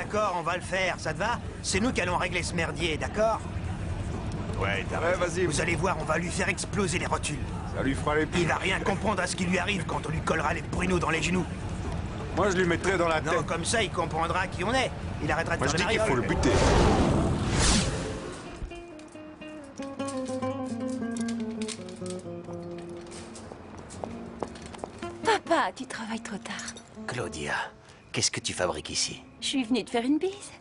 d'accord, on va le faire, ça te va? C'est nous qui allons régler ce merdier, d'accord? Ouais, vas-y. Vous allez voir, on va lui faire exploser les rotules. Ça lui fera les pieds. Il va rien comprendre à ce qui lui arrive quand on lui collera les pruneaux dans les genoux. Moi, je lui mettrai dans la tête. Non, comme ça, il comprendra qui on est. Il arrêtera de Moi, je faire dis des qu'il faut le marioles. buter. Papa, tu travailles trop tard. Claudia, qu'est-ce que tu fabriques ici? Je suis venue te faire une bise.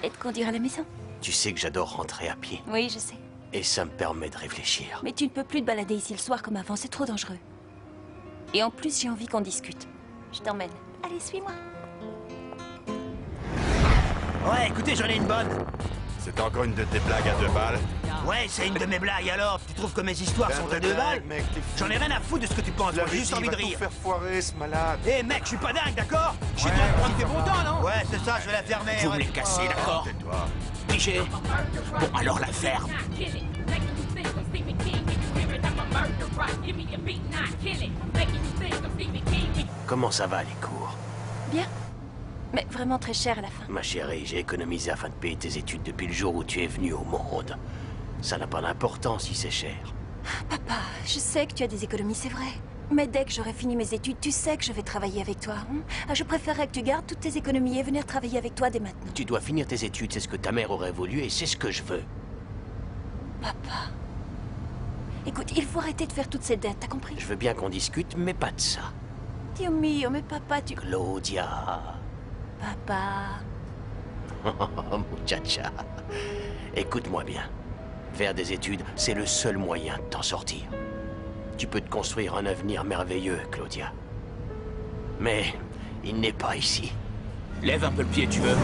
Et te conduire à la maison. Tu sais que j'adore rentrer à pied. Oui, je sais. Et ça me permet de réfléchir. Mais tu ne peux plus te balader ici le soir comme avant, c'est trop dangereux. Et en plus, j'ai envie qu'on discute. Je t'emmène. Allez, suis-moi. Ouais, écoutez, j'en ai une bonne. C'est encore une de tes blagues à 2 balles. Ouais, c'est une de mes blagues, alors? Tu trouves que mes histoires sont à 2 balles? Mec, t'es fou. J'en ai rien à foutre de ce que tu penses, moi, j'ai juste envie de Il va rire. tout faire foirer, ce malade. Eh mec, je suis pas dingue, d'accord? Je suis là pour prendre tes bons temps, non? Ouais, c'est ça, je vais la fermer. Vous me les cassez, d'accord? Tais-toi. Pigé? Bon, alors la ferme. Comment ça va, les cours? Bien. Mais vraiment très cher à la fin. Ma chérie, j'ai économisé afin de payer tes études depuis le jour où tu es venue au monde. Ça n'a pas d'importance si c'est cher. Papa, je sais que tu as des économies, c'est vrai. Mais dès que j'aurai fini mes études, tu sais que je vais travailler avec toi. Je préférerais que tu gardes toutes tes économies et venir travailler avec toi dès maintenant. Tu dois finir tes études, c'est ce que ta mère aurait voulu et c'est ce que je veux. Papa. Écoute, il faut arrêter de faire toutes ces dettes, t'as compris? Je veux bien qu'on discute, mais pas de ça. Dio mio, mais papa, tu... Claudia. Papa... Oh, muchacha. Écoute-moi bien. Faire des études, c'est le seul moyen de t'en sortir. Tu peux te construire un avenir merveilleux, Claudia. Mais il n'est pas ici. Lève un peu le pied, tu veux?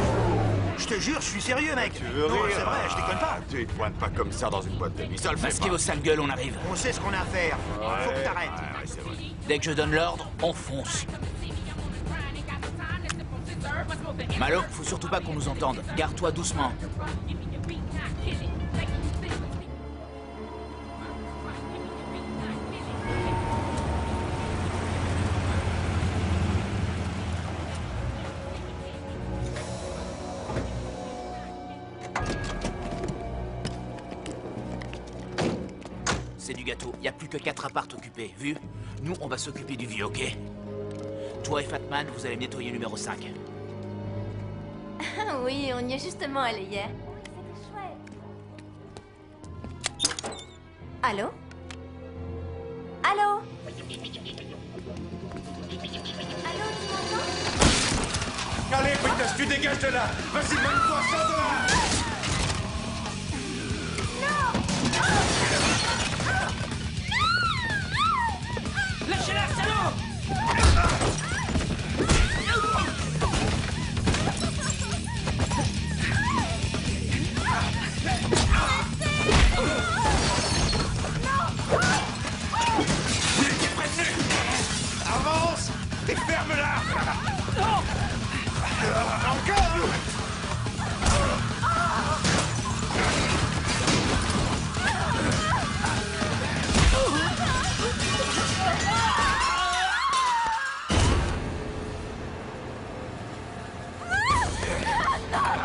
Je te jure, je suis sérieux, mec. Tu veux Non, rire? c'est vrai, je déconne pas. Tu te pointes pas comme ça dans une boîte de nuit, ça le fait Masquez pas. vos sales gueules, on arrive. On sait ce qu'on a à faire. Faut que t'arrêtes. Ouais, c'est vrai. Dès que je donne l'ordre, on fonce. Malo, faut surtout pas qu'on nous entende. Garde-toi doucement. C'est du gâteau. Y a plus que 4 apparts occupés. Vu? Nous, on va s'occuper du vieux, ok? Toi et Fatman, vous allez nettoyer le numéro 5. Oui, on y est justement allé hier. Allô? Allô? Allô, tu m'entends? Allez, Britas, tu dégages de là. Vas-y, mène-toi, sors de là. Lâchez-la, salaud! Vous étiez prévenu. Avance et ferme-la. Encore.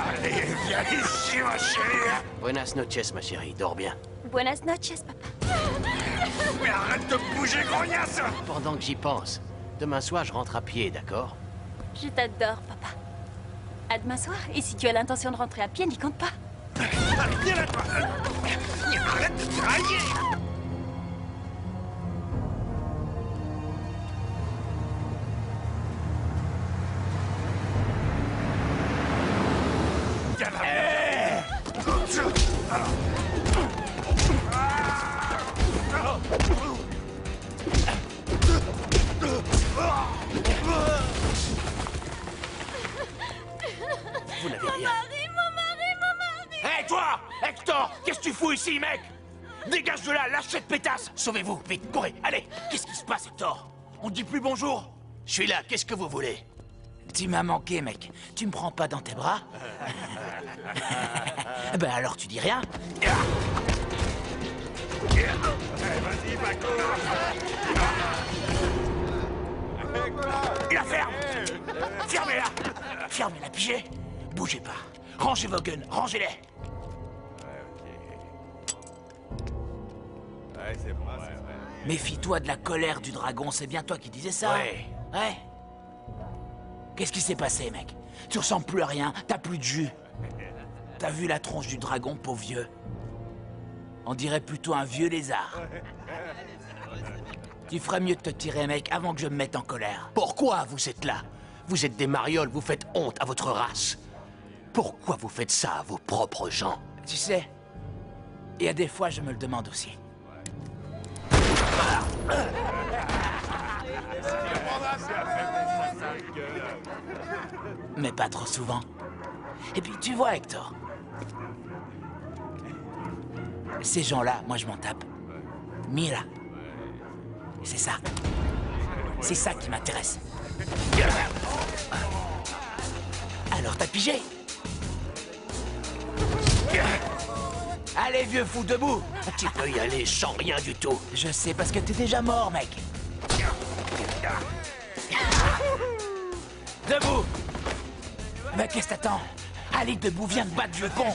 Allez, viens ici, ma chérie. Buenas noches, ma chérie. Dors bien. Buenas noches, papa. Mais arrête de bouger, grognasse. Pendant que j'y pense, demain soir, je rentre à pied, d'accord? Je t'adore, papa. À demain soir. Et si tu as l'intention de rentrer à pied, n'y compte pas. Viens là, toi. Arrête de travailler. Viens là. Vous n'avez rien. Hé, toi! Hector! Qu'est-ce que tu fous ici, mec? Dégage de là, lâche cette pétasse! Sauvez-vous, vite, courez, allez! Qu'est-ce qui se passe, Hector? On dit plus bonjour? Je suis là, qu'est-ce que vous voulez? Tu m'as manqué, mec. Tu me prends pas dans tes bras? Ben alors tu dis rien? Vas-y, Paco. La ferme! Fermez-la! Fermez-la, pigé. Bougez pas. Rangez vos guns, rangez-les. Ouais, c'est bon, ouais. Méfie-toi de la colère du dragon, c'est bien toi qui disais ça? Ouais. Ouais. Qu'est-ce qui s'est passé, mec? Tu ressembles plus à rien, t'as plus de jus. T'as vu la tronche du dragon, pauvre vieux? On dirait plutôt un vieux lézard. Tu ferais mieux de te tirer, mec, avant que je me mette en colère. Pourquoi vous êtes là? Vous êtes des marioles, vous faites honte à votre race. Pourquoi vous faites ça à vos propres gens? Tu sais, il y a des fois, je me le demande aussi. Mais pas trop souvent. Et puis, tu vois, Hector, ces gens-là, moi, je m'en tape. Mira, c'est ça. C'est ça qui m'intéresse. Alors, t'as pigé? Allez, vieux fou, debout! Tu peux y aller sans rien du tout. Je sais, parce que t'es déjà mort, mec. Debout! Mais qu'est-ce que t'attends? Allez, debout, viens te battre, vieux con!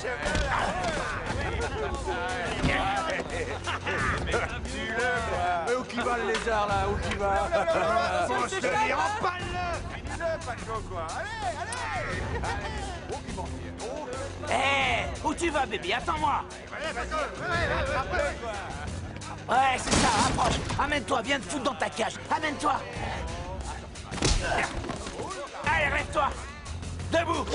Mais où qui va le lézard, là? Où qui va? Faut se tenir, empale-le! Finis-le, Paco, quoi! Allez! Où qui m'en tire? Hé! Où tu vas, bébé? Attends-moi! Allez, Paco! Attrape-le, quoi! Ouais, c'est ça, approche! Amène-toi, viens te foutre dans ta cage! Amène-toi! Allez, lève-toi! Debout!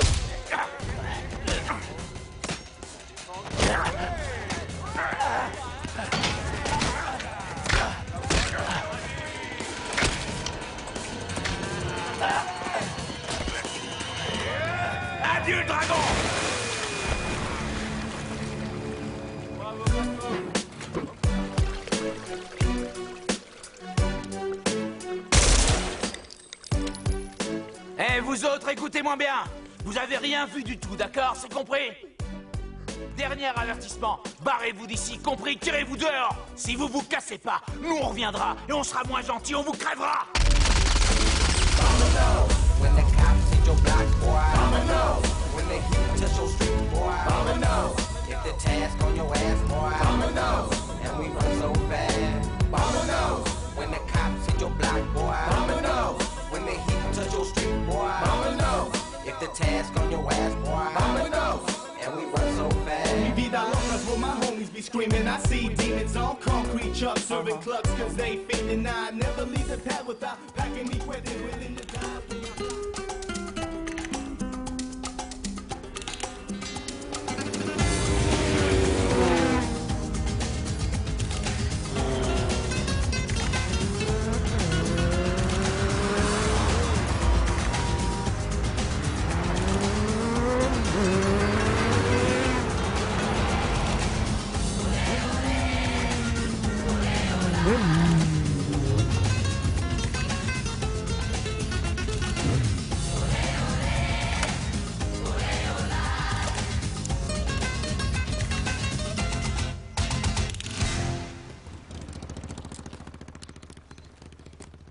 Adieu, le dragon! Eh, vous autres, écoutez-moi bien. Vous avez rien vu du tout, d'accord? C'est compris? Dernier avertissement. Barrez-vous d'ici, compris? Tirez-vous dehors. Si vous vous cassez pas, nous on reviendra et on sera moins gentils, on vous crèvera. When the cops hit your block, boy, I'ma know. When the heat touch your street, boy, I'ma know. If the task on your ass, boy, I'ma know. And we run so fast, I'ma know. When the cops hit your block, boy, I'ma know. When the heat touch your street, boy, I'ma know. If the task on your ass, boy, I'ma know. And we run so fast. We be the loners where my homies be screaming. I see demons on concrete trucks serving clucks cause they feeling. I never leave the pad without packing me with it willing to die.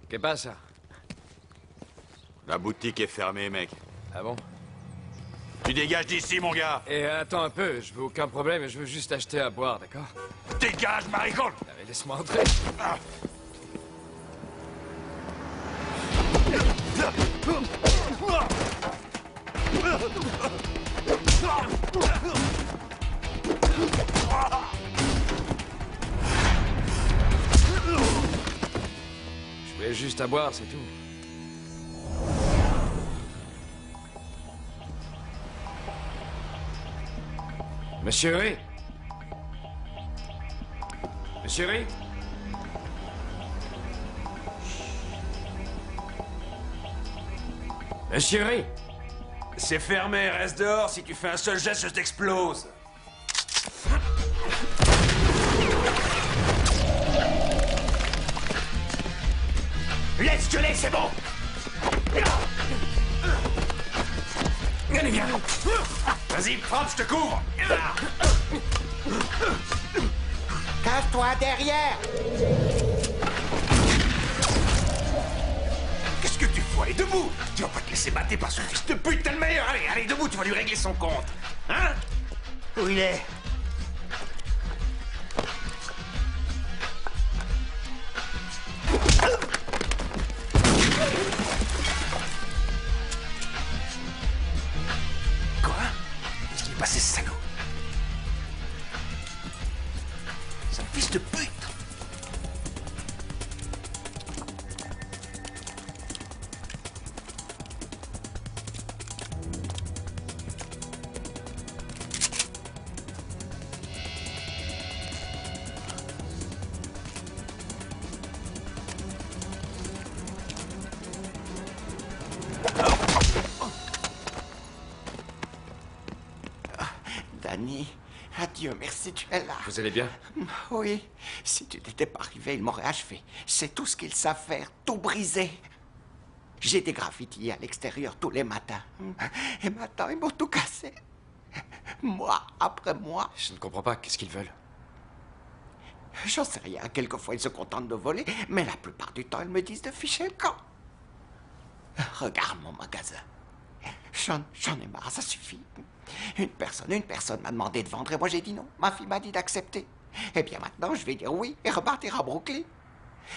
Qu'est-ce passa? La boutique est fermée, mec. Ah bon? Tu dégages d'ici, mon gars! Et attends un peu, je veux aucun problème, je veux juste acheter à boire, d'accord? Dégage, maricole! Allez, laisse-moi entrer. Ah. Je voulais juste à boire, c'est tout. Monsieur Ray? Monsieur Ray? Monsieur Ray? C'est fermé, reste dehors. Si tu fais un seul geste, je t'explose. Laisse-le, c'est bon. Allez, viens. Vas-y, frappe, je te couvre. Cache-toi derrière! Qu'est-ce que tu fous? Allez, debout. Tu vas pas te laisser battre par ce fils de pute, t'es le meilleur. Allez, allez, debout, tu vas lui régler son compte. Hein? Où il est? Quoi? Qu'est-ce qui est passé, ce salaud? C'est un fils de pute! Danny, adieu, merci, tu es là. Vous allez bien? Oui, si tu n'étais pas arrivé, ils m'auraient achevé. C'est tout ce qu'ils savent faire, tout briser. J'ai des graffitis à l'extérieur tous les matins. Et maintenant, ils m'ont tout cassé. Moi après moi. Je ne comprends pas, qu'est-ce qu'ils veulent? J'en sais rien, quelquefois ils se contentent de voler, mais la plupart du temps, ils me disent de ficher le camp. Regarde mon magasin. J'en ai marre, ça suffit. Une personne m'a demandé de vendre et moi j'ai dit non. Ma fille m'a dit d'accepter. Et bien maintenant, je vais dire oui et repartir à Brooklyn.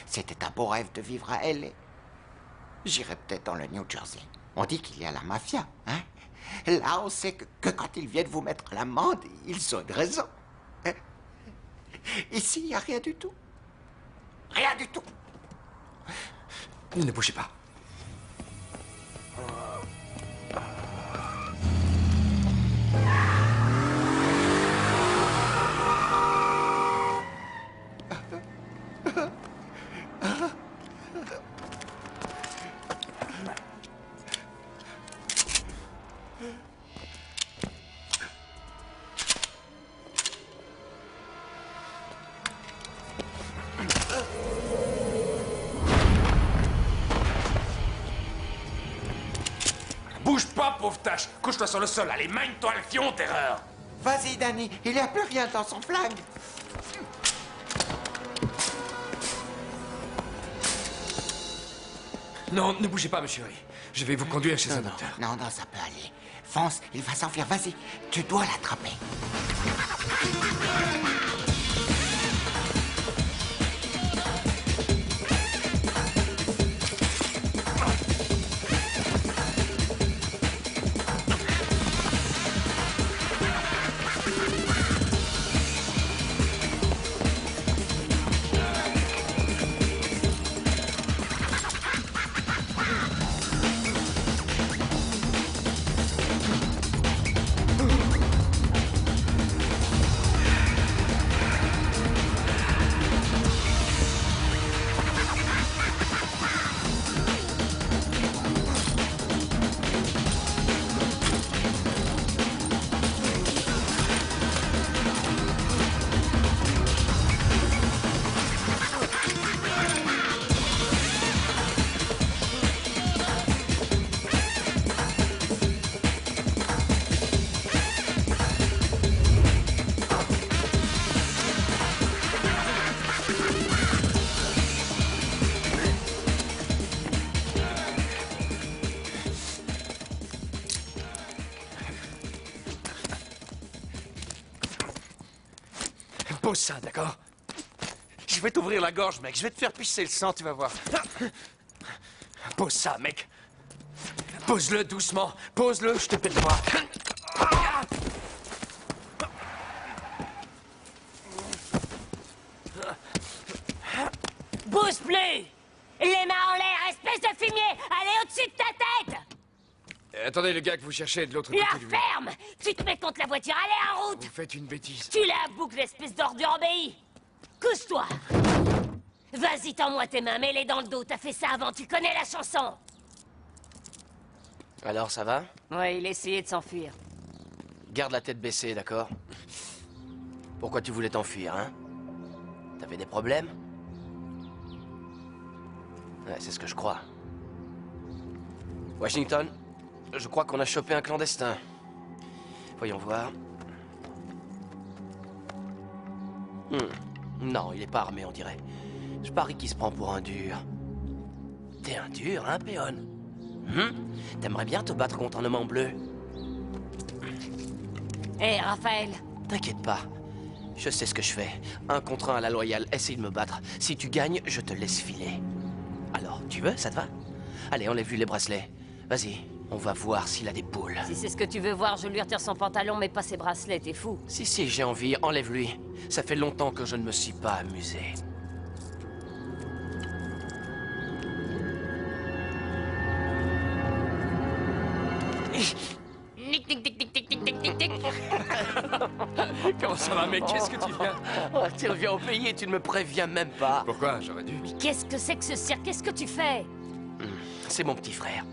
C'était un beau rêve de vivre à L.A. J'irai peut-être dans le New Jersey. On dit qu'il y a la mafia, hein? Là, on sait que quand ils viennent vous mettre l'amende, ils ont une raison. Hein? Ici, il n'y a rien du tout. Rien du tout. Ne bougez pas. Bouge pas, pauvre tâche. Couche-toi sur le sol. Allez, mine-toi le fion, terreur. Vas-y, Danny, il n'y a plus rien dans son flingue. Non, ne bougez pas, monsieur Ray. Je vais vous conduire chez un docteur. Non, ça peut aller. Fonce, il va s'enfuir, vas-y. Tu dois l'attraper. Pose ça, d'accord? Je vais t'ouvrir la gorge, mec. Je vais te faire pisser le sang, tu vas voir. Pose ça, mec. Pose-le doucement. Pose-le, je te pète le bras. Bouge plus! Les mains en l'air, espèce de fumier! Allez au-dessus de ta tête! Attendez, le gars que vous cherchez est de l'autre côté La du mur. ferme! Tu te mets contre la voiture, allez en route! Vous faites une bêtise. Tu la boucles, espèce d'ordure obéie! Couche-toi! Vas-y, tends-moi tes mains, mets-les dans le dos, t'as fait ça avant, tu connais la chanson! Alors, ça va? Ouais, il essayait de s'enfuir. Garde la tête baissée, d'accord? Pourquoi tu voulais t'enfuir, hein? T'avais des problèmes? Ouais, c'est ce que je crois. Washington, je crois qu'on a chopé un clandestin. Voyons voir. Non, il est pas armé, on dirait. Je parie qu'il se prend pour un dur. T'es un dur, hein, Péon? T'aimerais bien te battre contre un homme en bleu? Hé, Raphaël. T'inquiète pas. Je sais ce que je fais. 1 contre 1 à la loyale. Essaye de me battre. Si tu gagnes, je te laisse filer. Alors, tu veux? Ça te va? Allez, enlève-lui les bracelets. Vas-y, on va voir s'il a des boules. Si c'est ce que tu veux voir, je lui retire son pantalon, mais pas ses bracelets, t'es fou. Si, j'ai envie. Enlève-lui. Ça fait longtemps que je ne me suis pas amusé. Comment ça va, mec? Qu'est-ce que tu viens? Oh, tu reviens au pays et tu ne me préviens même pas. Pourquoi? J'aurais dû. Mais qu'est-ce que c'est que ce cirque? Qu'est-ce que tu fais? C'est mon petit frère.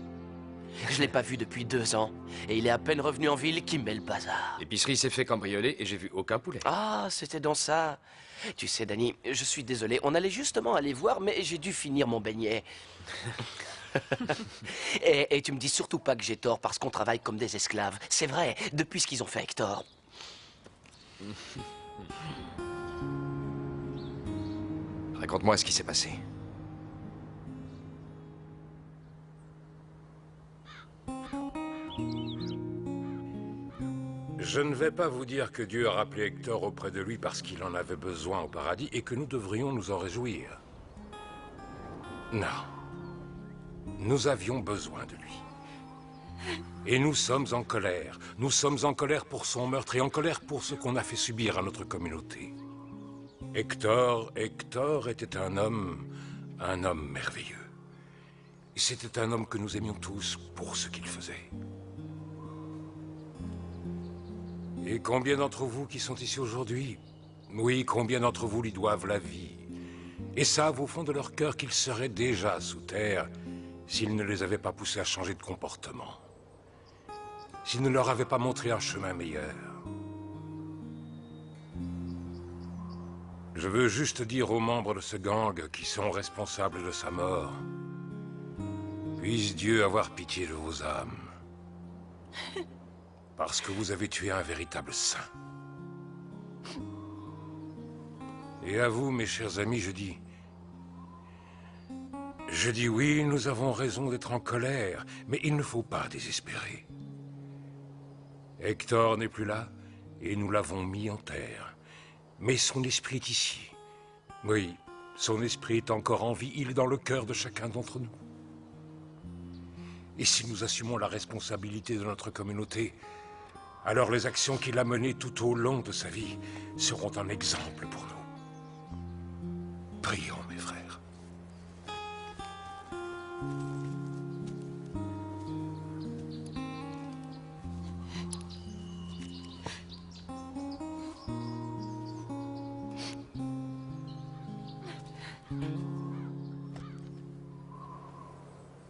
Je l'ai pas vu depuis 2 ans. Et il est à peine revenu en ville qui met le bazar. L'épicerie s'est fait cambrioler et j'ai vu aucun poulet. Ah, c'était dans ça. Tu sais, Danny, je suis désolé. On allait justement aller voir, mais j'ai dû finir mon beignet. et tu me dis surtout pas que j'ai tort parce qu'on travaille comme des esclaves. C'est vrai, depuis ce qu'ils ont fait à Hector. Raconte-moi ce qui s'est passé. Je ne vais pas vous dire que Dieu a rappelé Hector auprès de lui parce qu'il en avait besoin au paradis et que nous devrions nous en réjouir. Non. Nous avions besoin de lui. Et nous sommes en colère. Nous sommes en colère pour son meurtre et en colère pour ce qu'on a fait subir à notre communauté. Hector était un homme merveilleux. C'était un homme que nous aimions tous pour ce qu'il faisait. Et combien d'entre vous qui sont ici aujourd'hui, oui, combien d'entre vous lui doivent la vie, et savent au fond de leur cœur qu'ils seraient déjà sous terre s'il ne les avait pas poussés à changer de comportement, s'il ne leur avait pas montré un chemin meilleur. Je veux juste dire aux membres de ce gang qui sont responsables de sa mort, puisse Dieu avoir pitié de vos âmes. Parce que vous avez tué un véritable saint. Et à vous, mes chers amis, je dis oui, nous avons raison d'être en colère, mais il ne faut pas désespérer. Hector n'est plus là, et nous l'avons mis en terre. Mais son esprit est ici. Oui, son esprit est encore en vie, il est dans le cœur de chacun d'entre nous. Et si nous assumons la responsabilité de notre communauté, alors les actions qu'il a menées tout au long de sa vie seront un exemple pour nous. Prions, mes frères.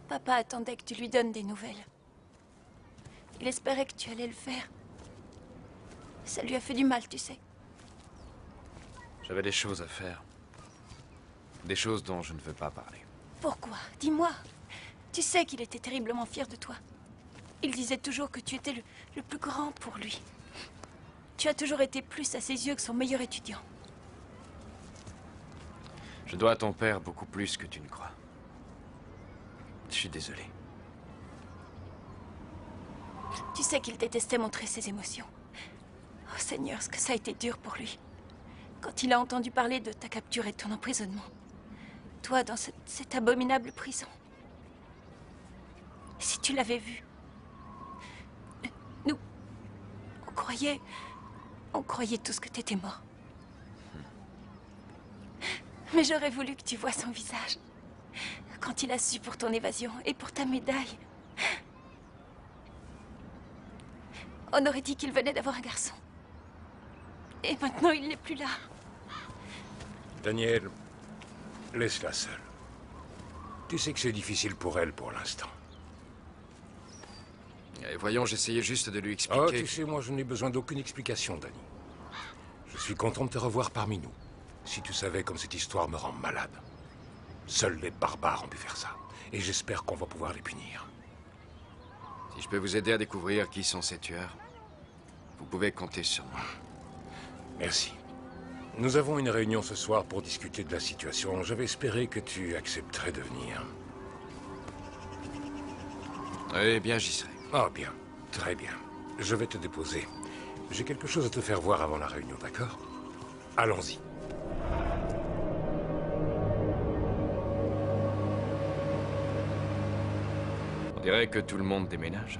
Papa attendait que tu lui donnes des nouvelles. Il espérait que tu allais le faire. Ça lui a fait du mal, tu sais. J'avais des choses à faire. Des choses dont je ne veux pas parler. Pourquoi? Dis-moi. Tu sais qu'il était terriblement fier de toi. Il disait toujours que tu étais le plus grand pour lui. Tu as toujours été plus à ses yeux que son meilleur étudiant. Je dois à ton père beaucoup plus que tu ne crois. Je suis désolé. Tu sais qu'il détestait montrer ses émotions. Oh Seigneur, ce que ça a été dur pour lui. Quand il a entendu parler de ta capture et de ton emprisonnement. Toi, dans cette abominable prison. Si tu l'avais vu. Nous... On croyait tous que t'étais mort. Mais j'aurais voulu que tu vois son visage. Quand il a su pour ton évasion et pour ta médaille. On aurait dit qu'il venait d'avoir un garçon. Et maintenant, il n'est plus là. Daniel, laisse-la seule. Tu sais que c'est difficile pour elle pour l'instant. Voyons, j'essayais juste de lui expliquer... Oh, tu sais, moi, je n'ai besoin d'aucune explication, Danny. Je suis content de te revoir parmi nous. Si tu savais comme cette histoire me rend malade. Seuls les barbares ont pu faire ça. Et j'espère qu'on va pouvoir les punir. Si je peux vous aider à découvrir qui sont ces tueurs, vous pouvez compter sur moi. Merci. Nous avons une réunion ce soir pour discuter de la situation. J'avais espéré que tu accepterais de venir. Eh bien, j'y serai. Oh, bien. Très bien. Je vais te déposer. J'ai quelque chose à te faire voir avant la réunion, d'accord? Allons-y. On dirait que tout le monde déménage.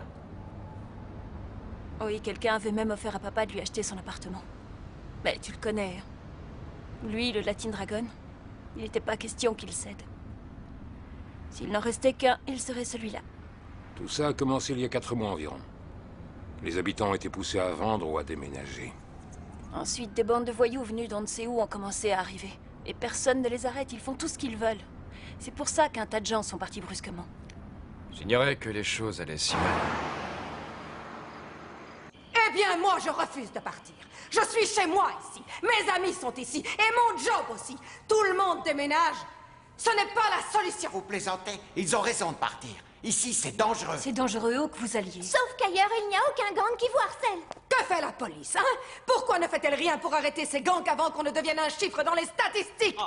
Oui, quelqu'un avait même offert à papa de lui acheter son appartement. Mais tu le connais. Hein. Lui, le Latin Dragon, il n'était pas question qu'il cède. S'il n'en restait qu'un, il serait celui-là. Tout ça a commencé il y a 4 mois environ. Les habitants ont été poussés à vendre ou à déménager. Ensuite, des bandes de voyous venus d'on ne sait où ont commencé à arriver. Et personne ne les arrête, ils font tout ce qu'ils veulent. C'est pour ça qu'un tas de gens sont partis brusquement. J'ignorais que les choses allaient si mal. Eh bien, moi, je refuse de partir. Je suis chez moi ici. Mes amis sont ici. Et mon job aussi. Tout le monde déménage. Ce n'est pas la solution. Vous plaisantez? Ils ont raison de partir. Ici, c'est dangereux. C'est dangereux où que vous alliez. Sauf qu'ailleurs, il n'y a aucun gang qui vous harcèle. Que fait la police, hein? Pourquoi ne fait-elle rien pour arrêter ces gangs avant qu'on ne devienne un chiffre dans les statistiques?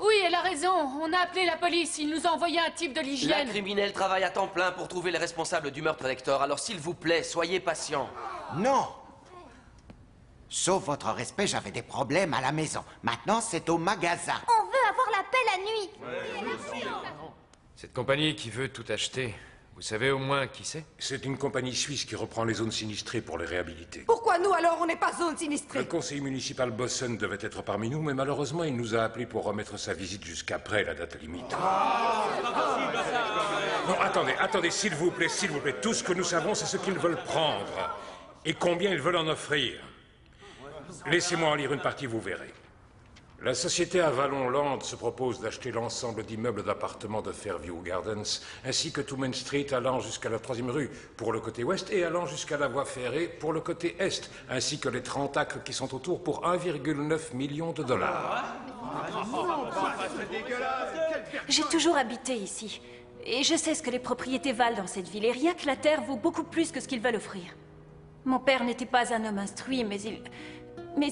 Oui, elle a raison. On a appelé la police. Ils nous ont envoyé un type de La l'hygiène. criminelle travaille à temps plein pour trouver les responsables du meurtre d'Hector. Alors s'il vous plaît, soyez patient. Non. Sauf votre respect, j'avais des problèmes à la maison. Maintenant, c'est au magasin. On veut avoir la paix la nuit. Cette compagnie qui veut tout acheter, vous savez au moins qui c'est? C'est une compagnie suisse qui reprend les zones sinistrées pour les réhabiliter. Pourquoi nous, alors, on n'est pas zone sinistrée? Le conseiller municipal Bossen devait être parmi nous, mais malheureusement, il nous a appelés pour remettre sa visite jusqu'après la date limite. Non, attendez, s'il vous plaît. Tout ce que nous savons, c'est ce qu'ils veulent prendre. Et combien ils veulent en offrir. Laissez-moi en lire une partie, vous verrez. La société Avalon Land se propose d'acheter l'ensemble d'immeubles d'appartements de Fairview Gardens, ainsi que tout Main Street allant jusqu'à la 3e rue pour le côté ouest et allant jusqu'à la voie ferrée pour le côté est, ainsi que les 30 acres qui sont autour pour 1,9 million de dollars. J'ai toujours habité ici. Et je sais ce que les propriétés valent dans cette ville. Et rien que la terre vaut beaucoup plus que ce qu'ils veulent offrir. Mon père n'était pas un homme instruit, mais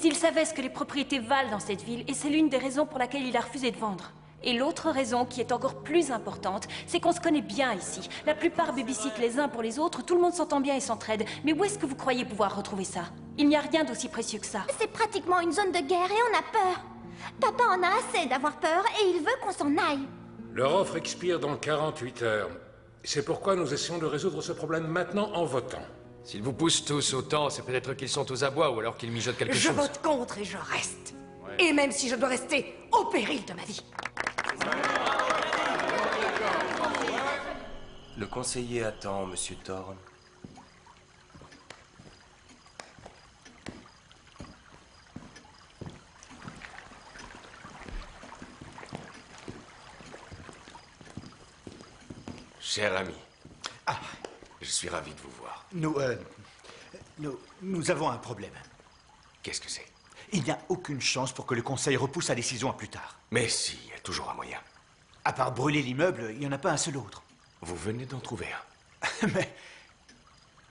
il savait ce que les propriétés valent dans cette ville, et c'est l'une des raisons pour laquelle il a refusé de vendre. Et l'autre raison, qui est encore plus importante, c'est qu'on se connaît bien ici. La plupart babysitent les uns pour les autres, tout le monde s'entend bien et s'entraide. Mais où est-ce que vous croyez pouvoir retrouver ça? Il n'y a rien d'aussi précieux que ça. C'est pratiquement une zone de guerre et on a peur. Papa en a assez d'avoir peur et il veut qu'on s'en aille. Leur offre expire dans 48 heures. C'est pourquoi nous essayons de résoudre ce problème maintenant en votant. S'ils vous poussent tous autant, c'est peut-être qu'ils sont aux abois ou alors qu'ils mijotent quelque chose. Je vote contre et je reste. Et même si je dois rester au péril de ma vie. Le conseiller attend, monsieur Thorne. Cher ami, je suis ravi de vous voir. Nous avons un problème. Qu'est-ce que c'est? Il n'y a aucune chance pour que le conseil repousse sa décision à plus tard. Mais si, il y a toujours un moyen. À part brûler l'immeuble, il n'y en a pas un seul autre. Vous venez d'en trouver un. Mais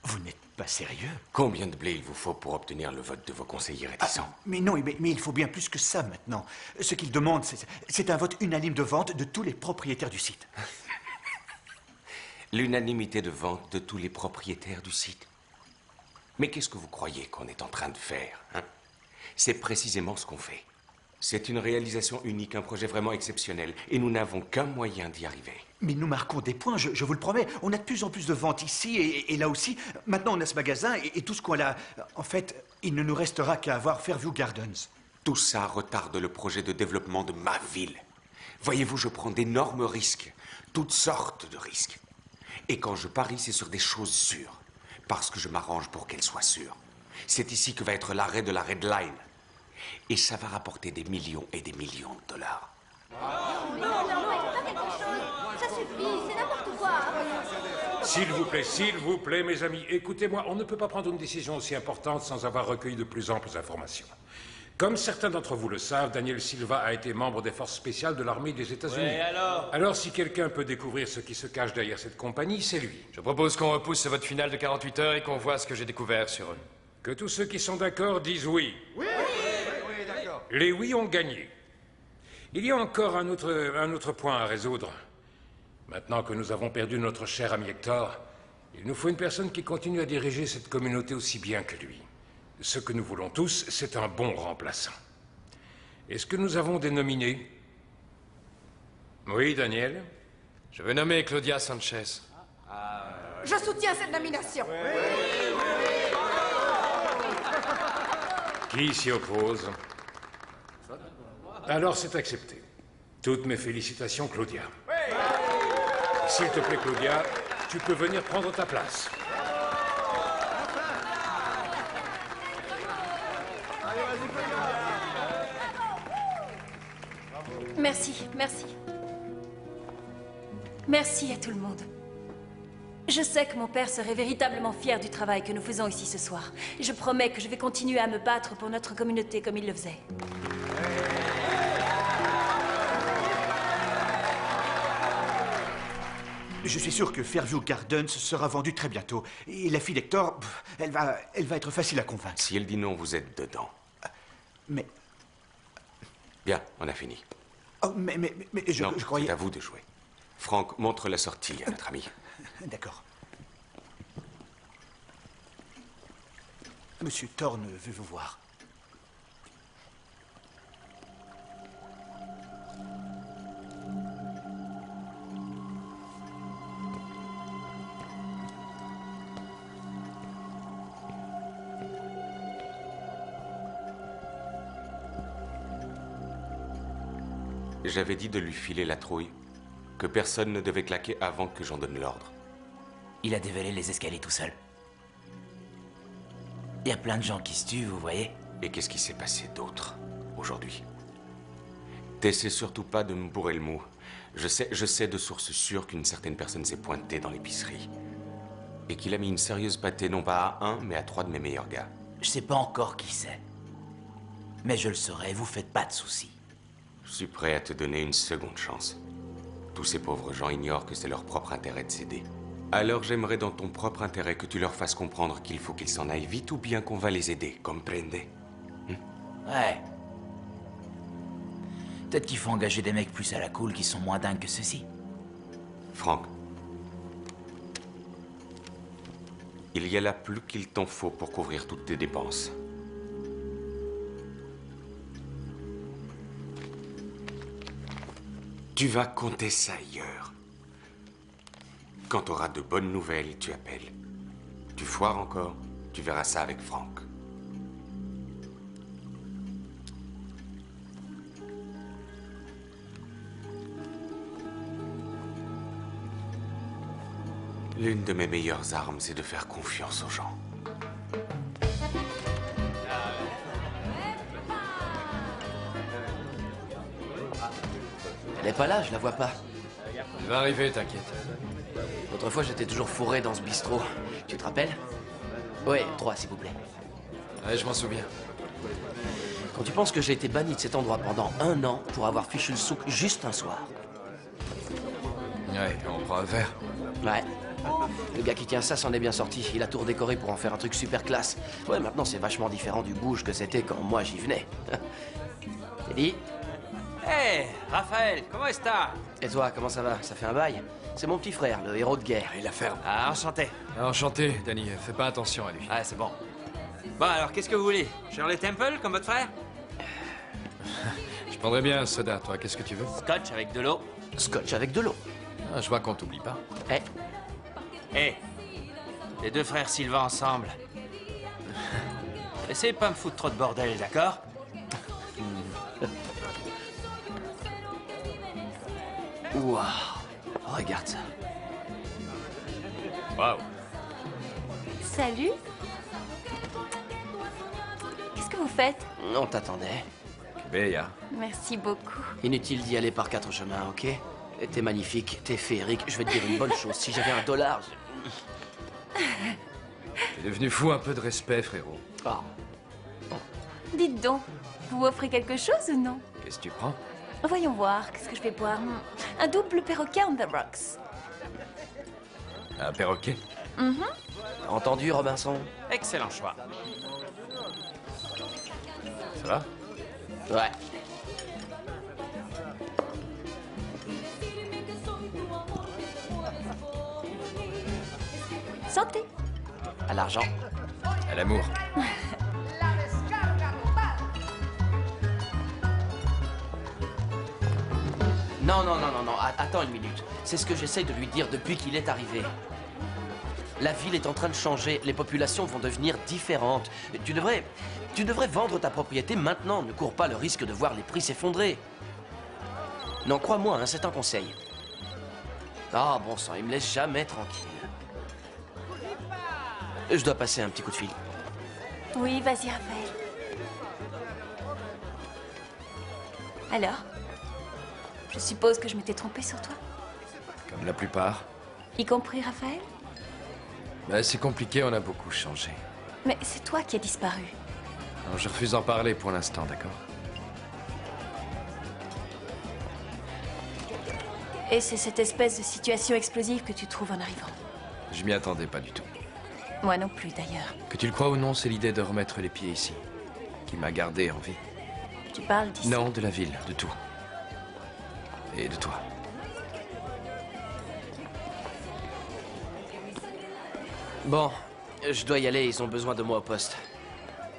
vous n'êtes pas sérieux? Combien de blé il vous faut pour obtenir le vote de vos conseillers réticents? Mais non, mais il faut bien plus que ça maintenant. Ce qu'ils demandent, c'est un vote unanime de vente de tous les propriétaires du site. L'unanimité de vente de tous les propriétaires du site. Mais qu'est-ce que vous croyez qu'on est en train de faire, hein? C'est précisément ce qu'on fait. C'est une réalisation unique, un projet vraiment exceptionnel, et nous n'avons qu'un moyen d'y arriver. Mais nous marquons des points, je vous le promets. On a de plus en plus de ventes ici et là aussi. Maintenant, on a ce magasin et tout ce qu'on a... En fait, il ne nous restera qu'à avoir Fairview Gardens. Tout ça retarde le projet de développement de ma ville. Voyez-vous, je prends d'énormes risques, toutes sortes de risques. Et quand je parie, c'est sur des choses sûres, parce que je m'arrange pour qu'elles soient sûres. C'est ici que va être l'arrêt de la Red Line. Et ça va rapporter des millions et des millions de dollars. Non, pas quelque chose. Ça suffit, c'est n'importe quoi. S'il vous plaît, mes amis, écoutez-moi, on ne peut pas prendre une décision aussi importante sans avoir recueilli de plus amples informations. Comme certains d'entre vous le savent, Daniel Silva a été membre des forces spéciales de l'armée des États-Unis. Ouais, alors, si quelqu'un peut découvrir ce qui se cache derrière cette compagnie, c'est lui. Je propose qu'on repousse ce vote final de 48 heures et qu'on voit ce que j'ai découvert sur eux. Que tous ceux qui sont d'accord disent oui. Oui, d'accord. Les oui ont gagné. Il y a encore un autre point à résoudre. Maintenant que nous avons perdu notre cher ami Hector, il nous faut une personne qui continue à diriger cette communauté aussi bien que lui. Ce que nous voulons tous, c'est un bon remplaçant. Est-ce que nous avons des nominés? Oui, Daniel? Je veux nommer Claudia Sanchez. Je soutiens cette nomination. Qui s'y oppose? Alors c'est accepté. Toutes mes félicitations, Claudia. S'il te plaît, Claudia, tu peux venir prendre ta place. Merci, merci. Merci à tout le monde. Je sais que mon père serait véritablement fier du travail que nous faisons ici ce soir. Je promets que je vais continuer à me battre pour notre communauté comme il le faisait. Je suis sûr que Fairview Gardens sera vendu très bientôt. Et la fille d'Hector, elle va être facile à convaincre. Si elle dit non, vous êtes dedans. Mais... Bien, on a fini. Oh, mais je croyais... c'est à vous de jouer. Franck, montre la sortie à notre ami. D'accord. Monsieur Thorne veut vous voir. J'avais dit de lui filer la trouille, que personne ne devait claquer avant que j'en donne l'ordre. Il a dévalé les escaliers tout seul. Il y a plein de gens qui se tuent, vous voyez. Et qu'est-ce qui s'est passé d'autre, aujourd'hui? T'essaies surtout pas de me bourrer le mot. Je sais de sources sûres qu'une certaine personne s'est pointée dans l'épicerie. Et qu'il a mis une sérieuse pâtée, non pas à un, mais à 3 de mes meilleurs gars. Je sais pas encore qui c'est. Mais je le saurai, vous faites pas de soucis. Je suis prêt à te donner une seconde chance. Tous ces pauvres gens ignorent que c'est leur propre intérêt de s'aider. Alors j'aimerais dans ton propre intérêt que tu leur fasses comprendre qu'il faut qu'ils s'en aillent vite ou bien qu'on va les aider, comprende? Ouais. Peut-être qu'il faut engager des mecs plus à la cool qui sont moins dingues que ceux-ci. Franck. Il y a là plus qu'il t'en faut pour couvrir toutes tes dépenses. Tu vas compter ça ailleurs. Quand tu auras de bonnes nouvelles, tu appelles. Tu foires encore, tu verras ça avec Franck. L'une de mes meilleures armes, c'est de faire confiance aux gens. Elle est pas là, je la vois pas. Elle va arriver, t'inquiète. Autrefois, j'étais toujours fourré dans ce bistrot. Tu te rappelles? Ouais, 3, s'il vous plaît. Ouais, je m'en souviens. Quand tu penses que j'ai été banni de cet endroit pendant 1 an pour avoir fichu le souk juste un soir. Ouais, on prend un verre. Ouais. Le gars qui tient ça s'en est bien sorti. Il a tout redécoré pour en faire un truc super classe. Ouais, maintenant c'est vachement différent du bouge que c'était quand moi j'y venais. T'es dit? Hé, Raphaël, comment est-ce que t'as? Et toi, comment ça va? Ça fait un bail? C'est mon petit frère, le héros de guerre. Il la ferme. Ah, enchanté. Enchanté, Danny. Fais pas attention à lui. Ah, c'est bon. Bon, alors, qu'est-ce que vous voulez? Shirley Temple, comme votre frère? Je prendrais bien un soda, toi. Qu'est-ce que tu veux? Scotch avec de l'eau. Scotch avec de l'eau. Ah, je vois qu'on t'oublie pas. Hé, les 2 frères Sylvain ensemble. Essayez pas me foutre trop de bordel, d'accord? Waouh, regarde ça. Waouh. Salut. Qu'est-ce que vous faites? On t'attendait. Béa. Merci beaucoup. Inutile d'y aller par 4 chemins, ok? T'es magnifique, t'es féerique. Je vais te dire une bonne chose. Si j'avais $1, T'es devenu fou, un peu de respect, frérot. Ah. Dites donc, vous m'offrez quelque chose ou non? Qu'est-ce que tu prends? Voyons voir, qu'est-ce que je vais boire? Un double perroquet on the rocks. Un perroquet? Entendu, Robinson? Excellent choix. Ça va? Santé. À l'argent. À l'amour. Non, non, non, non, non, attends une minute. C'est ce que j'essaye de lui dire depuis qu'il est arrivé. La ville est en train de changer, les populations vont devenir différentes. Tu devrais vendre ta propriété maintenant, ne cours pas le risque de voir les prix s'effondrer. Non, crois-moi, hein, c'est un conseil. Ah, bon sang, il me laisse jamais tranquille. Je dois passer un petit coup de fil. Oui, vas-y, Raphaël. Alors? Je suppose que je m'étais trompée sur toi? Comme la plupart. Y compris Raphaël? Ben, c'est compliqué, on a beaucoup changé. Mais c'est toi qui as disparu. Alors, je refuse d'en parler pour l'instant, d'accord? Et c'est cette espèce de situation explosive que tu trouves en arrivant. Je m'y attendais pas du tout. Moi non plus, d'ailleurs. Que tu le crois ou non, c'est l'idée de remettre les pieds ici qui m'a gardé en vie. Tu parles d'ici? Non, de la ville, de tout. Et de toi. Bon, je dois y aller, ils ont besoin de moi au poste.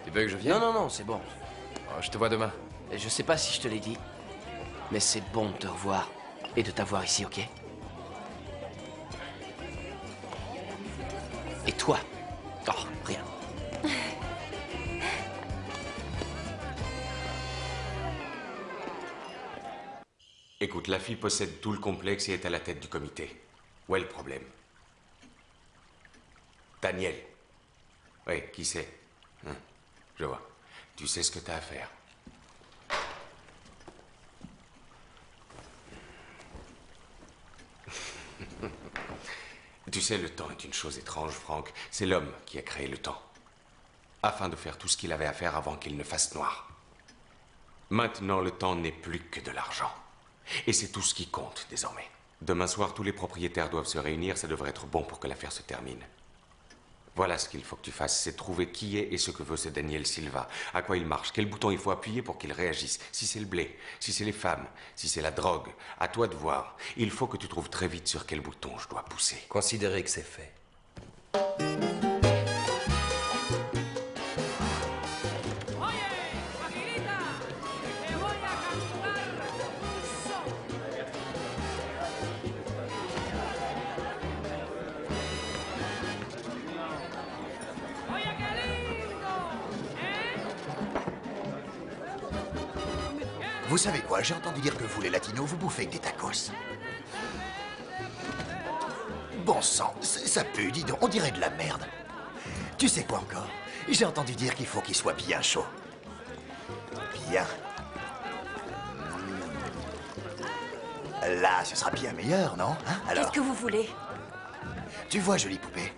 Tu veux que je vienne? Non, non, non, c'est bon. Oh, je te vois demain. Je sais pas si je te l'ai dit, mais c'est bon de te revoir et de t'avoir ici, ok? Et toi? Oh, rien. Écoute, la fille possède tout le complexe et est à la tête du comité. Où est le problème? Daniel. Oui, qui c'est? Je vois. Tu sais ce que t'as à faire. Tu sais, le temps est une chose étrange, Frank. C'est l'homme qui a créé le temps. Afin de faire tout ce qu'il avait à faire avant qu'il ne fasse noir. Maintenant, le temps n'est plus que de l'argent. Et c'est tout ce qui compte, désormais. Demain soir, tous les propriétaires doivent se réunir. Ça devrait être bon pour que l'affaire se termine. Voilà ce qu'il faut que tu fasses, c'est trouver qui est et ce que veut ce Daniel Silva. À quoi il marche, quel bouton il faut appuyer pour qu'il réagisse. Si c'est le blé, si c'est les femmes, si c'est la drogue, à toi de voir. Il faut que tu trouves très vite sur quel bouton je dois pousser. Considérez que c'est fait. Vous savez quoi, j'ai entendu dire que vous, les latinos, vous bouffez que des tacos. Bon sang, ça pue, dis donc, on dirait de la merde. Tu sais quoi encore? J'ai entendu dire qu'il faut qu'il soit bien chaud. Bien. Là, ce sera bien meilleur, non? Hein, alors? Qu'est-ce que vous voulez? Tu vois, jolie poupée,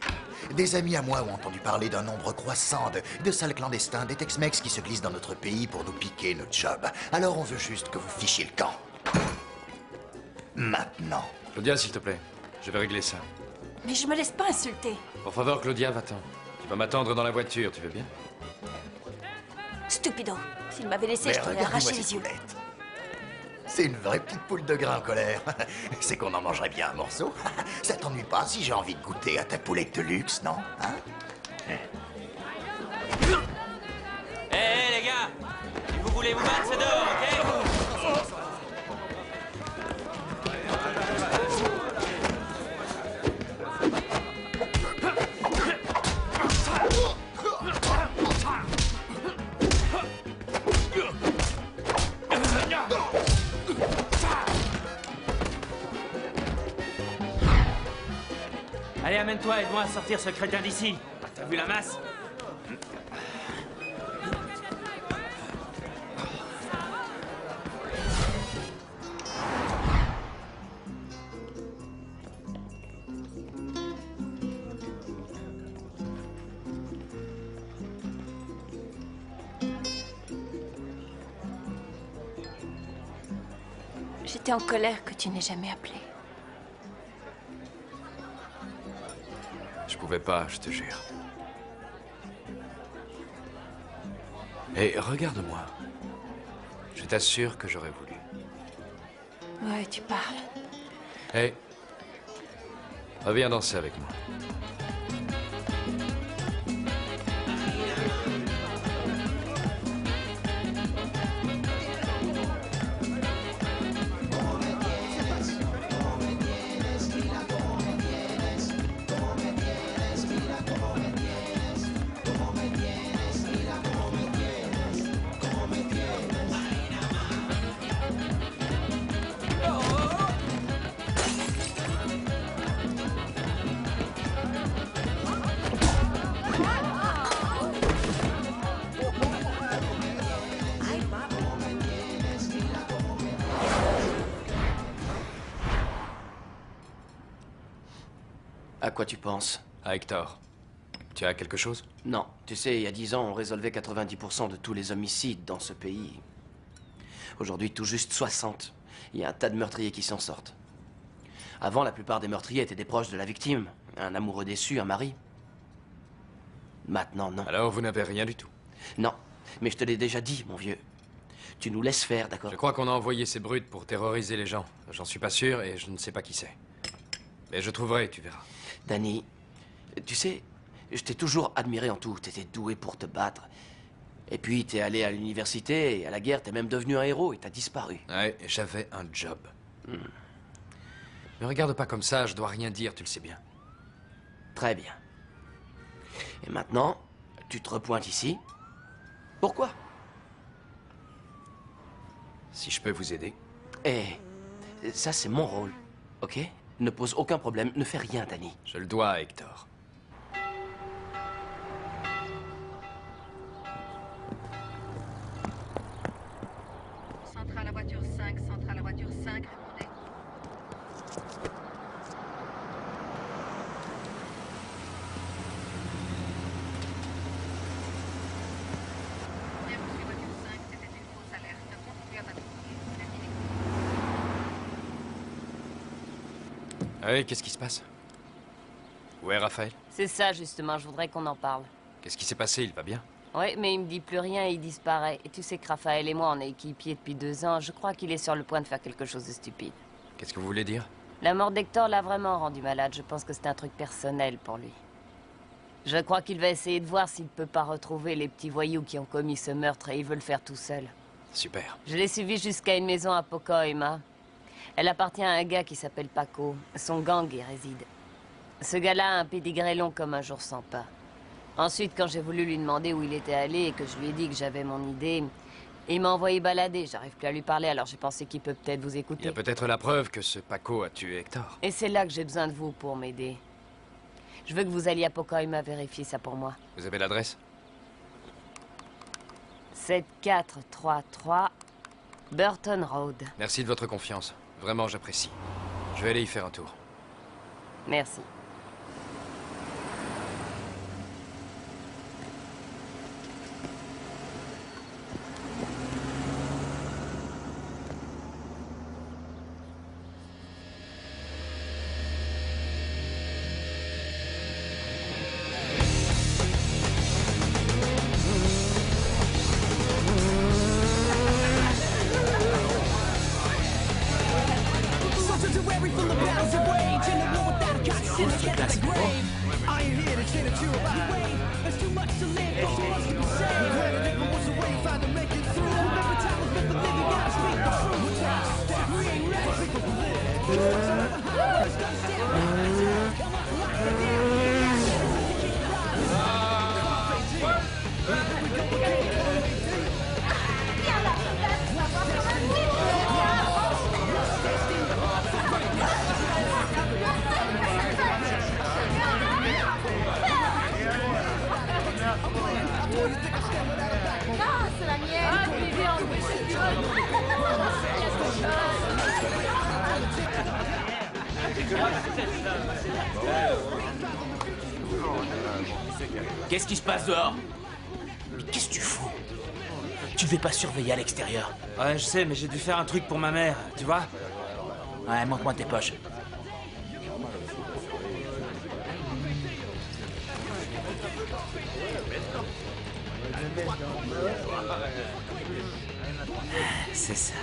des amis à moi ont entendu parler d'un nombre croissant de salles clandestins, des Tex-Mex qui se glissent dans notre pays pour nous piquer notre job. Alors on veut juste que vous fichiez le camp. Maintenant. Claudia, s'il te plaît, je vais régler ça. Mais je me laisse pas insulter. Por favor, Claudia, va-t'en. Tu vas m'attendre dans la voiture, tu veux bien? Stupido. S'il m'avait laissé, je t'aurais arraché les yeux. C'est une vraie petite poule de grain en colère. C'est qu'on en mangerait bien un morceau. Ça t'ennuie pas si j'ai envie de goûter à ta poulette de luxe, non? Hein? Hé, les gars! Si vous voulez vous battre, c'est dehors, ok? Allez, amène-toi, aide-moi à sortir ce crétin d'ici. T'as vu la masse? J'étais en colère que tu n'aies jamais appelé. Je pouvais pas, je te jure. Et regarde-moi. Je t'assure que j'aurais voulu. Ouais, tu parles. Hé, reviens danser avec moi. quoi tu penses? À Hector. Tu as quelque chose? Non. Tu sais, il y a 10 ans, on résolvait 90% de tous les homicides dans ce pays. Aujourd'hui, tout juste 60. Il y a un tas de meurtriers qui s'en sortent. Avant, la plupart des meurtriers étaient des proches de la victime. Un amoureux déçu, un mari. Maintenant, non. Alors, vous n'avez rien du tout? Non. Mais je te l'ai déjà dit, mon vieux. Tu nous laisses faire, d'accord? Je crois qu'on a envoyé ces brutes pour terroriser les gens. J'en suis pas sûr et je ne sais pas qui c'est. Mais je trouverai, tu verras. Danny, tu sais, je t'ai toujours admiré en tout. T'étais doué pour te battre. Et puis, t'es allé à l'université et à la guerre, t'es même devenu un héros et t'as disparu. Ouais, j'avais un job. Ne regarde pas comme ça, je dois rien dire, tu le sais bien. Très bien. Et maintenant, tu te repointes ici. Pourquoi? Si je peux vous aider. Eh, ça c'est mon rôle, ok? Ne pose aucun problème, ne fais rien, Danny. Je le dois à Hector. Centrale à voiture 5, centrale à voiture 5, répondez. Bien reçu, voiture 5, c'était une fausse alerte. Continuez à patrouiller. Ah oui, qu'est-ce qui se passe? Où est Raphaël? C'est ça, justement, je voudrais qu'on en parle. Qu'est-ce qui s'est passé? Il va bien? Oui, mais il me dit plus rien et il disparaît. Et tu sais que Raphaël et moi, on est équipiers depuis 2 ans. Je crois qu'il est sur le point de faire quelque chose de stupide. Qu'est-ce que vous voulez dire? La mort d'Hector l'a vraiment rendu malade. Je pense que c'est un truc personnel pour lui. Je crois qu'il va essayer de voir s'il peut pas retrouver les petits voyous qui ont commis ce meurtre et il veut le faire tout seul. Super. Je l'ai suivi jusqu'à une maison à Pocoima. Elle appartient à un gars qui s'appelle Paco. Son gang y réside. Ce gars-là a un pédigré long comme un jour sans pain. Ensuite, quand j'ai voulu lui demander où il était allé et que je lui ai dit que j'avais mon idée, il m'a envoyé balader. J'arrive plus à lui parler, alors j'ai pensé qu'il peut peut-être vous Il y écouter. a peut-être la preuve que ce Paco a tué Hector. Et c'est là que j'ai besoin de vous pour m'aider. Je veux que vous alliez à Pocoima vérifier ça pour moi. Vous avez l'adresse? 7433 Burton Road. Merci de votre confiance. Vraiment, j'apprécie. Je vais aller y faire un tour. Merci. Qu'est-ce qui se passe dehors? Mais qu'est-ce que tu fous? Tu devais pas surveiller à l'extérieur. Ouais, je sais, mais j'ai dû faire un truc pour ma mère, tu vois? Ouais, montre-moi tes poches. C'est ça.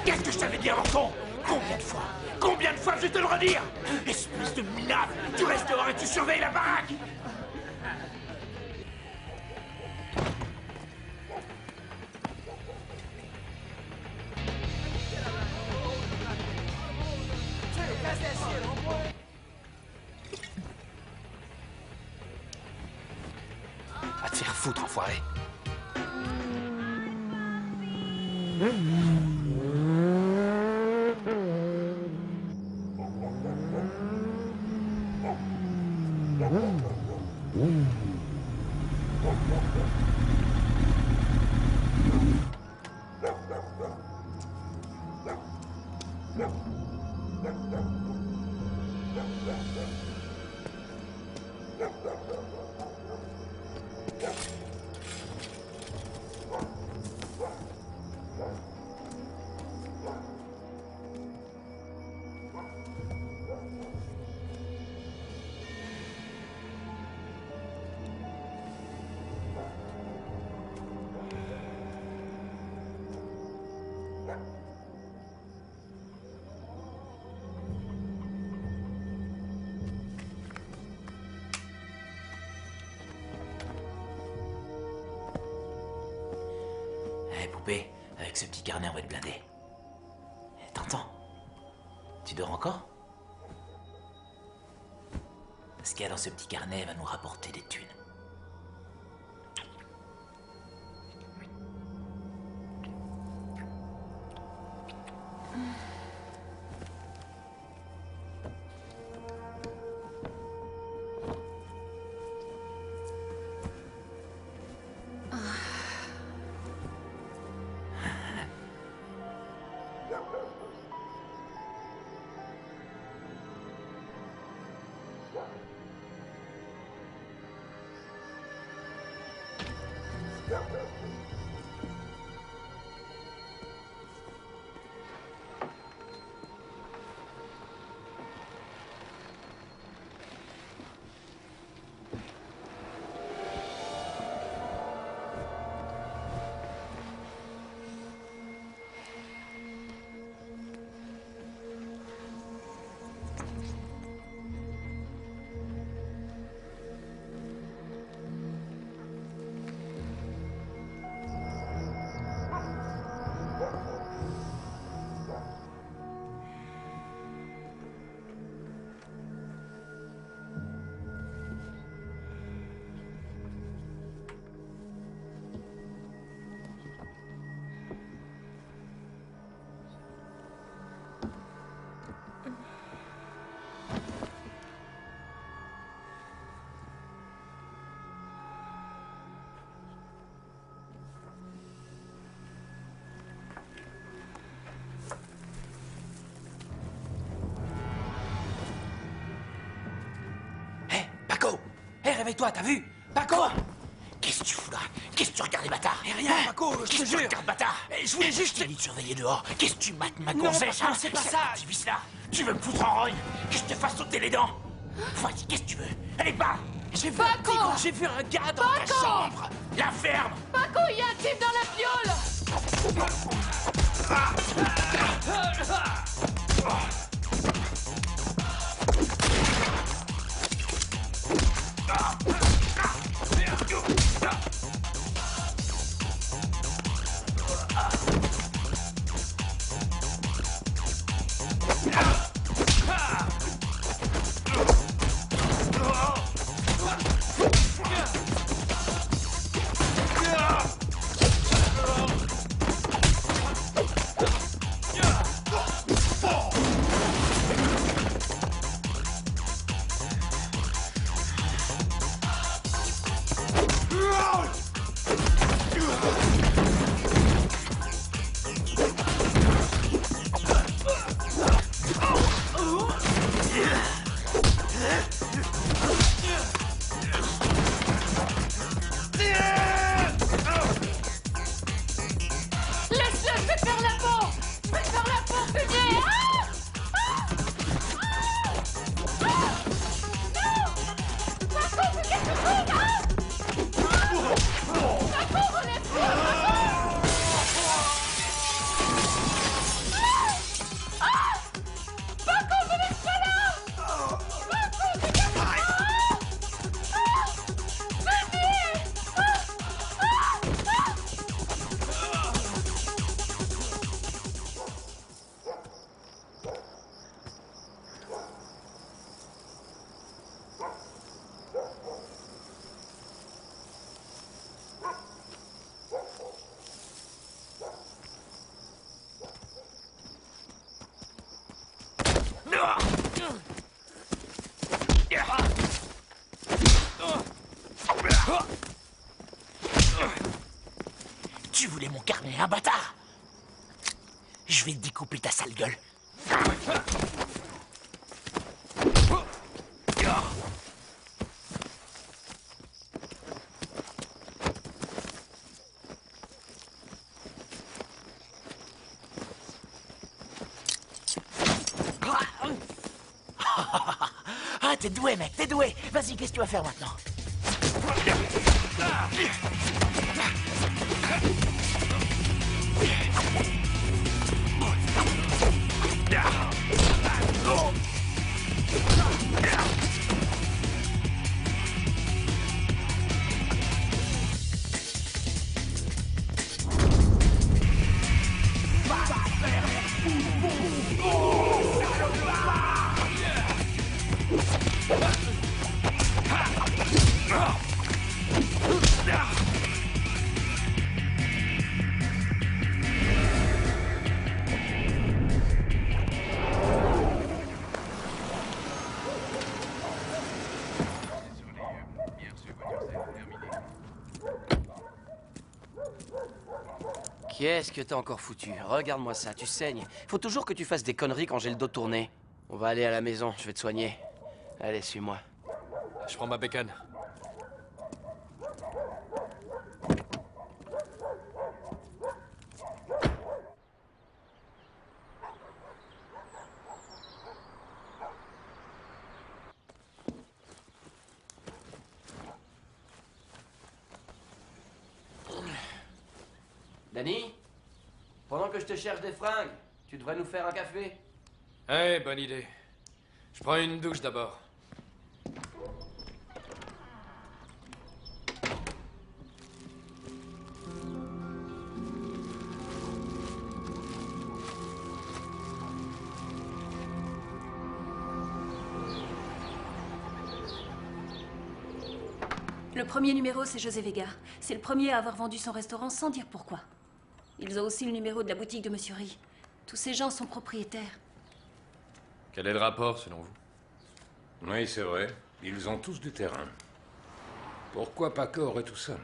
Qu'est-ce que je t'avais dit avant con? Combien de fois je vais te le redire? Espèce de minable! Tu restes dehors et tu surveilles la baraque! Va te faire foutre, enfoiré. Poupée, avec ce petit carnet, on va te blinder. T'entends? Tu dors encore? Ce qu'il y a dans ce petit carnet va nous rapporter des thunes. Hé, réveille-toi, t'as vu? Paco! Qu'est-ce que tu fous là? Qu'est-ce que tu regardes, les bâtards? Rien, Paco, je te jure. Qu'est-ce que tu regardes, bâtard? Je voulais juste... Je t'ai dit de surveiller dehors. Qu'est-ce que tu mates ma Non, gonzesse, Paco, hein? c'est pas ça. Tu vis là? Tu veux me foutre en rogne? Que je te fasse sauter les dents? Vas-y, qu'est-ce que tu veux? Allez, bas! J'ai vu un gars dans ta chambre. La ferme! Paco, il y a un type dans la fiole! Tu voulais mon carnet, un bâtard? Je vais te découper ta sale gueule. Ah, t'es doué, mec, t'es doué. Vas-y, qu'est-ce que tu vas faire maintenant? Qu'est-ce que t'as encore foutu? Regarde-moi ça, tu saignes. Faut toujours que tu fasses des conneries quand j'ai le dos tourné. On va aller à la maison, je vais te soigner. Allez, suis-moi. Je prends ma bécane. Danny? Pendant que je te cherche des fringues, tu devrais nous faire un café. Eh, bonne idée. Je prends une douche d'abord. Le premier numéro, c'est José Vega. C'est le premier à avoir vendu son restaurant sans dire pourquoi. Ils ont aussi le numéro de la boutique de Monsieur Ri. Tous ces gens sont propriétaires. Quel est le rapport, selon vous? Oui, c'est vrai. Ils ont tous du terrain. Pourquoi Paco aurait tout ça?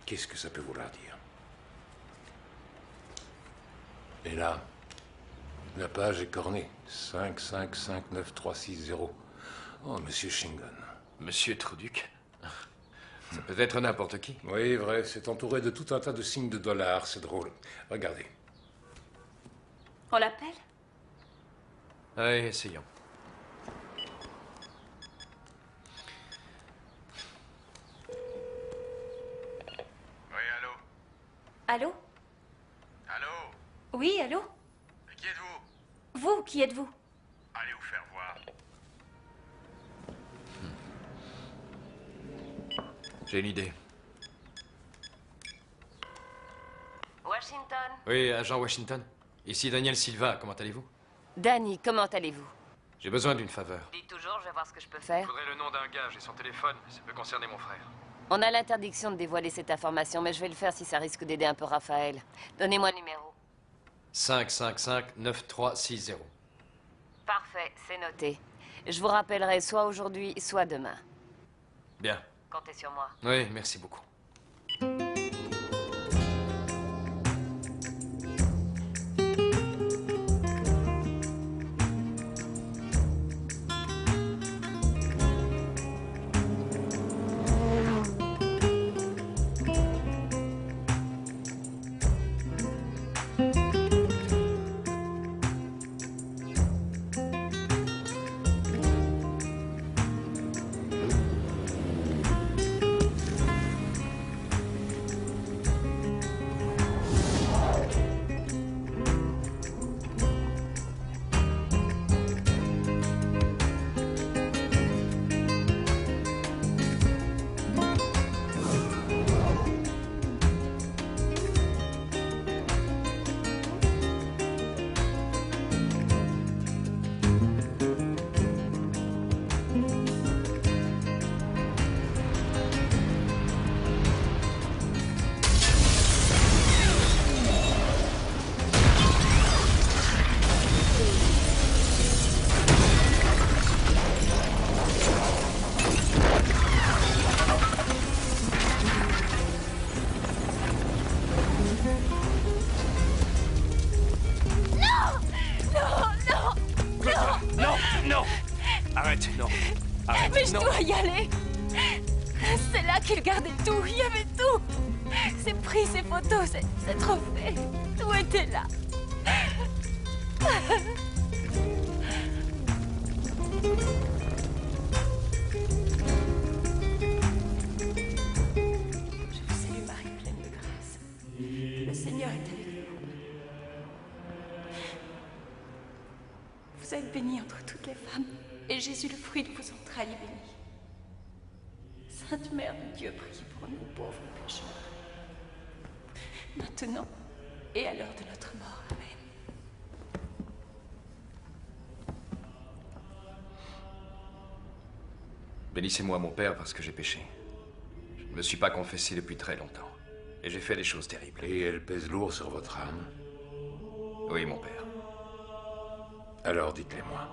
Qu'est-ce que ça peut vouloir dire? Et là, la page est cornée. 5559360. Oh, Monsieur Shingon. Monsieur Truduc? Ça peut être n'importe qui. Oui, vrai. C'est entouré de tout un tas de signes de dollars. C'est drôle. Regardez. On l'appelle? Allez, essayons. Oui, allô? Allô? Allô? Oui, allô? Qui êtes-vous? Vous, qui êtes-vous? Allez vous faire voir. J'ai une idée. Washington? Oui, agent Washington. Ici Daniel Silva, comment allez-vous? Danny, comment allez-vous? J'ai besoin d'une faveur. Dites toujours, je vais voir ce que je peux faire. Faudrait le nom d'un gars, j'ai son téléphone, ça peut concerner mon frère. On a l'interdiction de dévoiler cette information, mais je vais le faire si ça risque d'aider un peu Raphaël. Donnez-moi le numéro. 555-9360. Parfait, c'est noté. Je vous rappellerai soit aujourd'hui, soit demain. Bien. Comptez sur moi. Oui, merci beaucoup. Arrête, non. Arrête, Mais je non. dois y aller. C'est là qu'il gardait tout. Il y avait tout. Ses prix, ses photos, ses trophées. Tout était là. Je vous salue, Marie, pleine de grâce. Le Seigneur est avec vous. Vous êtes bénie entre toutes les femmes, et Jésus, le fruit de vos entrailles, est béni. Sainte Mère de Dieu, priez pour nous pauvres pécheurs, maintenant et à l'heure de notre mort. Amen. Bénissez-moi, mon Père, parce que j'ai péché. Je ne me suis pas confessé depuis très longtemps. Et j'ai fait des choses terribles. Et elle pèse lourd sur votre âme? Oui, mon Père. Alors dites-les-moi.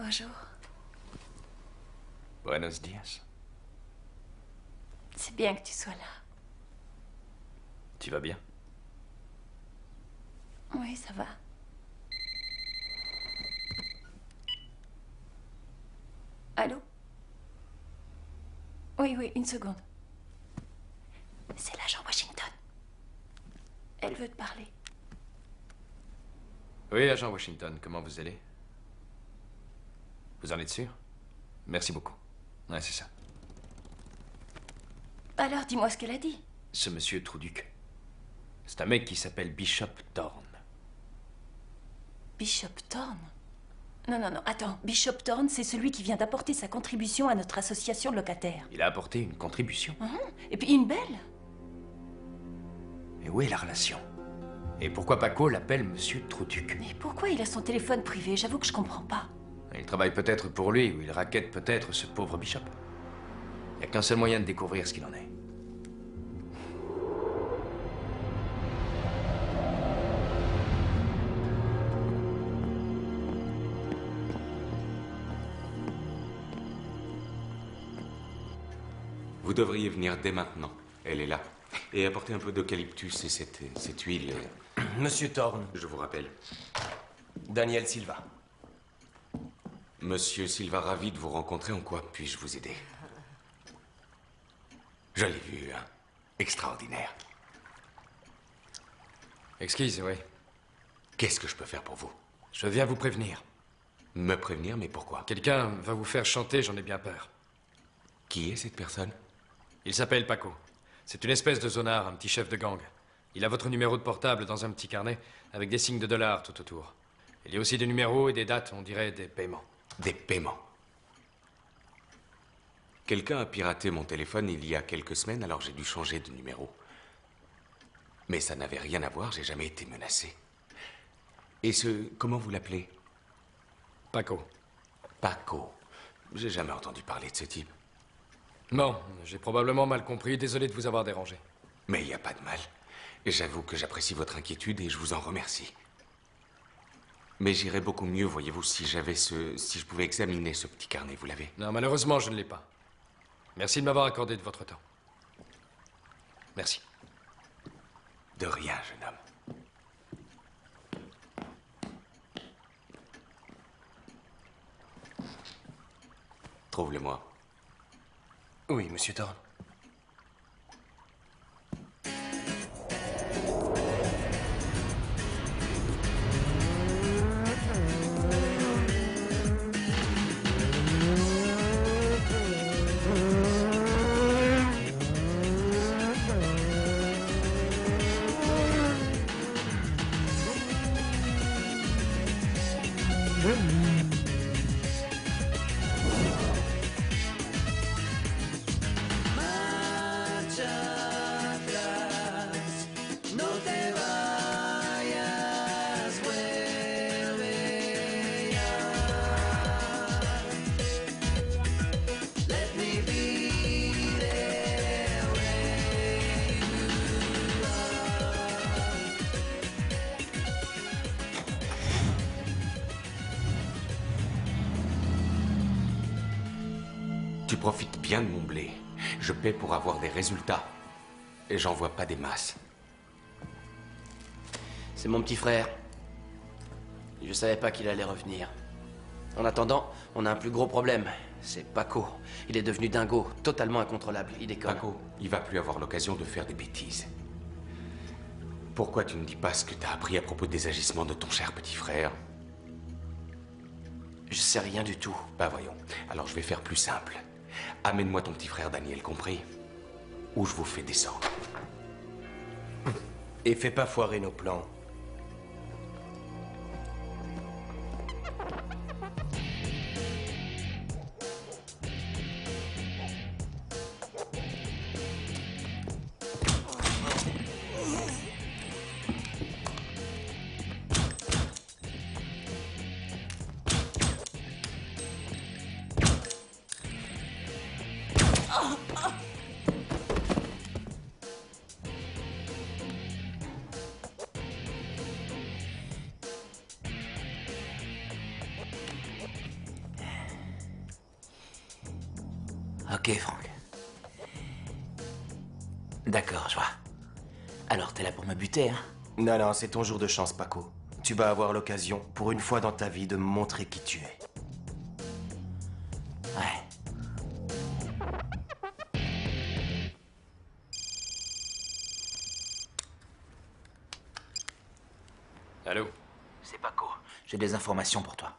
Bonjour. Buenos dias. C'est bien que tu sois là. Tu vas bien? Oui, ça va. Allô? Oui, oui, une seconde. C'est l'agent Washington. Elle veut te parler. Oui, agent Washington, comment vous allez? Vous en êtes sûr? Merci beaucoup. Ouais, c'est ça. Alors, dis-moi ce qu'elle a dit. Ce monsieur Trouduc. C'est un mec qui s'appelle Bishop Thorne. Bishop Thorne? Non, non, non, attends. Bishop Thorne, c'est celui qui vient d'apporter sa contribution à notre association de locataires. Il a apporté une contribution. Et puis une belle. Et où est la relation? Et pourquoi Paco l'appelle monsieur Trouduc? Mais pourquoi il a son téléphone privé? J'avoue que je comprends pas. Il travaille peut-être pour lui, ou il raquette peut-être ce pauvre Bishop. Il n'y a qu'un seul moyen de découvrir ce qu'il en est. Vous devriez venir dès maintenant. Elle est là. Et apporter un peu d'eucalyptus et cette huile. Monsieur Thorne. Je vous rappelle. Daniel Silva. Monsieur Silva, ravi de vous rencontrer. En quoi puis-je vous aider? Je l'ai vu, hein. Extraordinaire. Exquise, oui. Qu'est-ce que je peux faire pour vous? Je viens vous prévenir. Me prévenir, mais pourquoi? Quelqu'un va vous faire chanter, j'en ai bien peur. Qui est cette personne? Il s'appelle Paco. C'est une espèce de zonard, un petit chef de gang. Il a votre numéro de portable dans un petit carnet avec des signes de dollars tout autour. Il y a aussi des numéros et des dates, on dirait des paiements. Des paiements? Quelqu'un a piraté mon téléphone il y a quelques semaines, alors j'ai dû changer de numéro. Mais ça n'avait rien à voir, j'ai jamais été menacé. Et comment vous l'appelez? Paco. Paco. J'ai jamais entendu parler de ce type. Non, j'ai probablement mal compris. Désolé de vous avoir dérangé. Mais il n'y a pas de mal. J'avoue que j'apprécie votre inquiétude et je vous en remercie. Mais j'irais beaucoup mieux, voyez-vous, si je pouvais examiner ce petit carnet, vous l'avez? Non, malheureusement, je ne l'ai pas. Merci de m'avoir accordé de votre temps. Merci. De rien, jeune homme. Trouve-le-moi. Oui, monsieur Thorne. Tu profites bien de mon blé. Je paie pour avoir des résultats. Et j'en vois pas des masses. C'est mon petit frère. Je savais pas qu'il allait revenir. En attendant, on a un plus gros problème. C'est Paco. Il est devenu dingo, totalement incontrôlable. Il déconne. Paco, il va plus avoir l'occasion de faire des bêtises. Pourquoi tu ne dis pas ce que t'as appris à propos des agissements de ton cher petit frère? Je sais rien du tout. Bah voyons. Alors je vais faire plus simple. Amène-moi ton petit frère Daniel, compris? Ou je vous fais descendre. Et fais pas foirer nos plans. Ok, Franck. D'accord, je vois. Alors, t'es là pour me buter, hein? Non, non, c'est ton jour de chance, Paco. Tu vas avoir l'occasion, pour une fois dans ta vie, de me montrer qui tu es. Ouais. Allô? C'est Paco. J'ai des informations pour toi.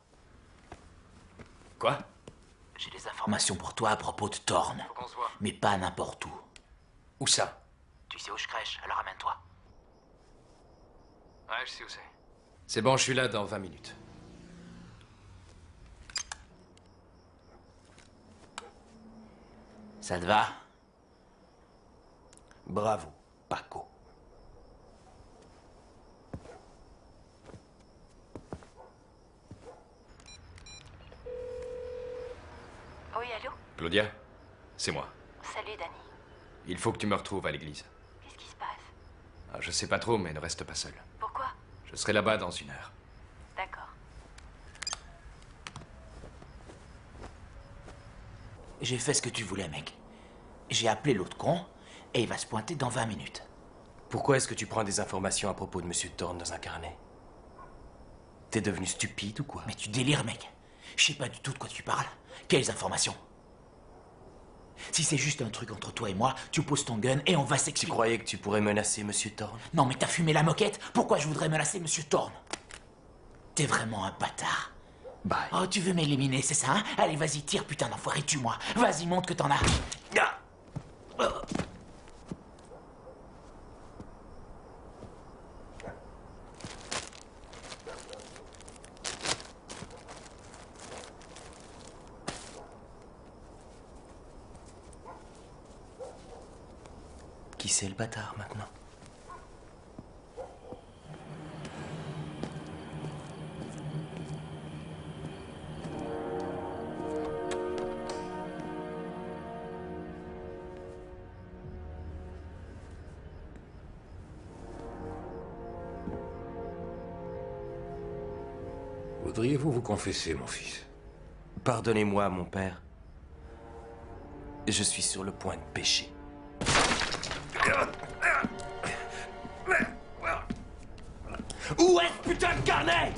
Quoi? J'ai des informations pour toi à propos de Thorne. Faut qu'on se voit. Mais pas n'importe où. Où ça? Tu sais où je crèche, alors ramène-toi. Ouais, je sais où c'est. C'est bon, je suis là dans 20 minutes. Ça te va? Bravo, Paco. Oui, allô? Claudia? C'est moi. Salut, Danny. Il faut que tu me retrouves à l'église. Qu'est-ce qui se passe? Ah, je sais pas trop, mais ne reste pas seul. Pourquoi? Je serai là-bas dans 1 heure. D'accord. J'ai fait ce que tu voulais, mec. J'ai appelé l'autre con, et il va se pointer dans 20 minutes. Pourquoi est-ce que tu prends des informations à propos de Monsieur Thorne dans un carnet? T'es devenu stupide ou quoi? Mais tu délires, mec. Je sais pas du tout de quoi tu parles. Quelles informations? Si c'est juste un truc entre toi et moi, tu poses ton gun et on va s'expliquer. Tu croyais que tu pourrais menacer Monsieur Thorne? Non, mais t'as fumé la moquette. Pourquoi je voudrais menacer Monsieur Thorne? T'es vraiment un bâtard. Bye. Oh, tu veux m'éliminer, c'est ça, hein? Allez, vas-y, tire, putain d'enfoiré, tue-moi. Vas-y, montre que t'en as. Ah. Oh. Qui c'est le bâtard maintenant? Voudriez-vous vous confesser, mon fils? Pardonnez-moi, mon père. Je suis sur le point de pécher. Où est ce putain de carnet?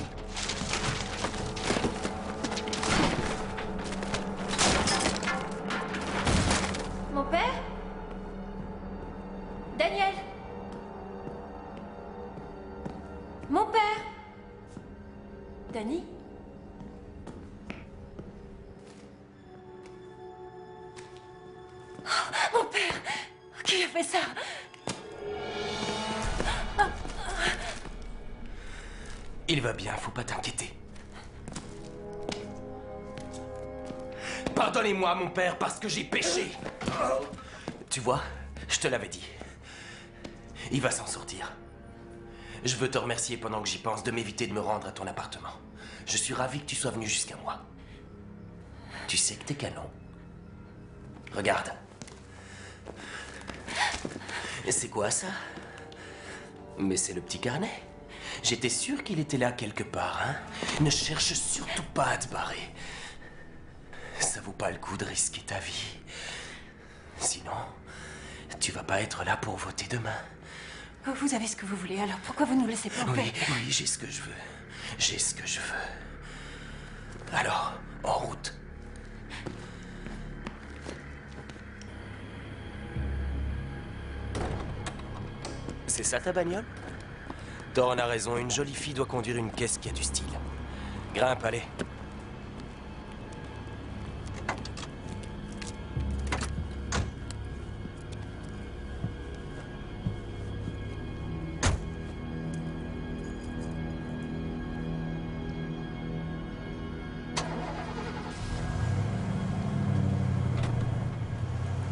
Mon père? Daniel? Mon père? Danny? Oh, mon père! Qui a fait ça? Il va bien, faut pas t'inquiéter. Pardonnez-moi, mon père, parce que j'ai péché. Tu vois, je te l'avais dit. Il va s'en sortir. Je veux te remercier pendant que j'y pense de m'éviter de me rendre à ton appartement. Je suis ravi que tu sois venu jusqu'à moi. Tu sais que t'es canon. Regarde. C'est quoi ça? Mais c'est le petit carnet. J'étais sûr qu'il était là quelque part, hein? Ne cherche surtout pas à te barrer. Ça vaut pas le coup de risquer ta vie. Sinon, tu vas pas être là pour voter demain. Vous avez ce que vous voulez, alors pourquoi vous nous laissez pas en paix? Oui, j'ai ce que je veux. J'ai ce que je veux. Alors, en route. C'est ça ta bagnole? Thorne a raison, une jolie fille doit conduire une caisse qui a du style. Grimpe, allez.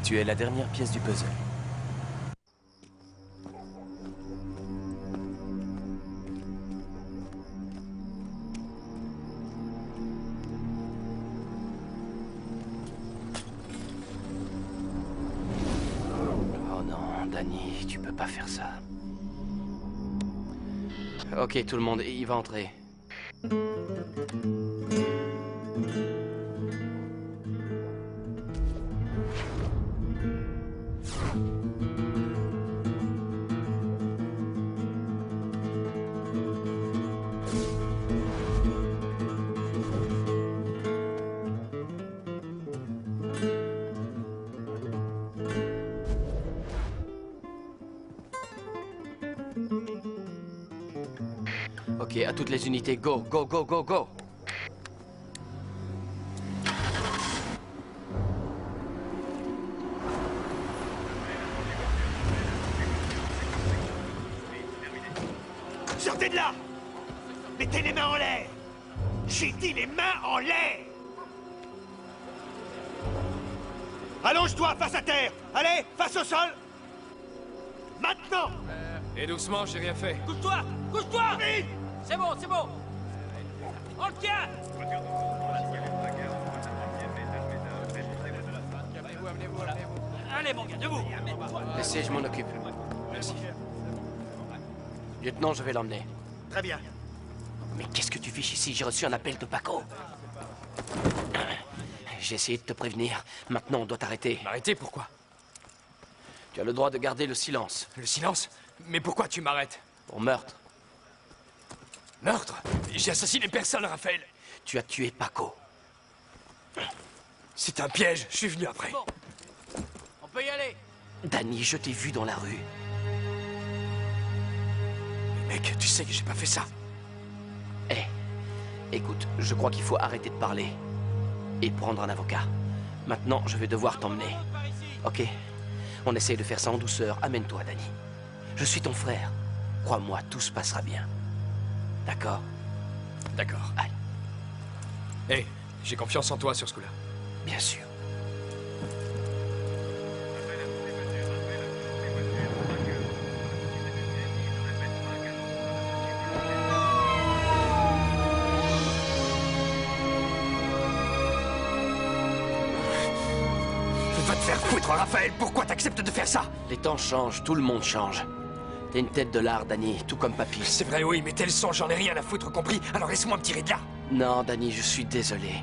Tu es la dernière pièce du puzzle. Oh non, Danny, tu peux pas faire ça. Ok, tout le monde, il va entrer. Ok, à toutes les unités, go, go, go, go, go! Sortez de là! Mettez les mains en l'air! J'ai dit les mains en l'air! Allonge-toi face à terre! Allez, face au sol! Maintenant! Et doucement, j'ai rien fait. Couche-toi! Couche-toi! Oui! C'est bon, c'est bon! On le tient! Allez, mon gars, debout! Laissez, je m'en occupe. Merci. Lieutenant, je vais l'emmener. Très bien. Mais qu'est-ce que tu fiches ici? J'ai reçu un appel de Paco. J'ai essayé de te prévenir. Maintenant, on doit t'arrêter. M'arrêter, pourquoi? Tu as le droit de garder le silence. Le silence? Mais pourquoi tu m'arrêtes? Pour meurtre. Meurtre? J'ai assassiné personne, Raphaël. Tu as tué Paco. C'est un piège, je suis venu après. Bon, on peut y aller. Danny, je t'ai vu dans la rue. Mais mec, tu sais que j'ai pas fait ça. Hé, écoute, je crois qu'il faut arrêter de parler. Et prendre un avocat. Maintenant, je vais devoir t'emmener. Ok? On essaye de faire ça en douceur. Amène-toi, Danny. Je suis ton frère. Crois-moi, tout se passera bien. D'accord? D'accord. Allez. Hé, j'ai confiance en toi sur ce coup-là. Bien sûr. Va te faire foutre, Raphaël. Pourquoi t'acceptes de faire ça? Les temps changent, tout le monde change. T'es une tête de l'art, Danny, tout comme papy. C'est vrai, oui, mais tel son, j'en ai rien à foutre, compris? Alors laisse-moi me tirer de là. Non, Danny, je suis désolé.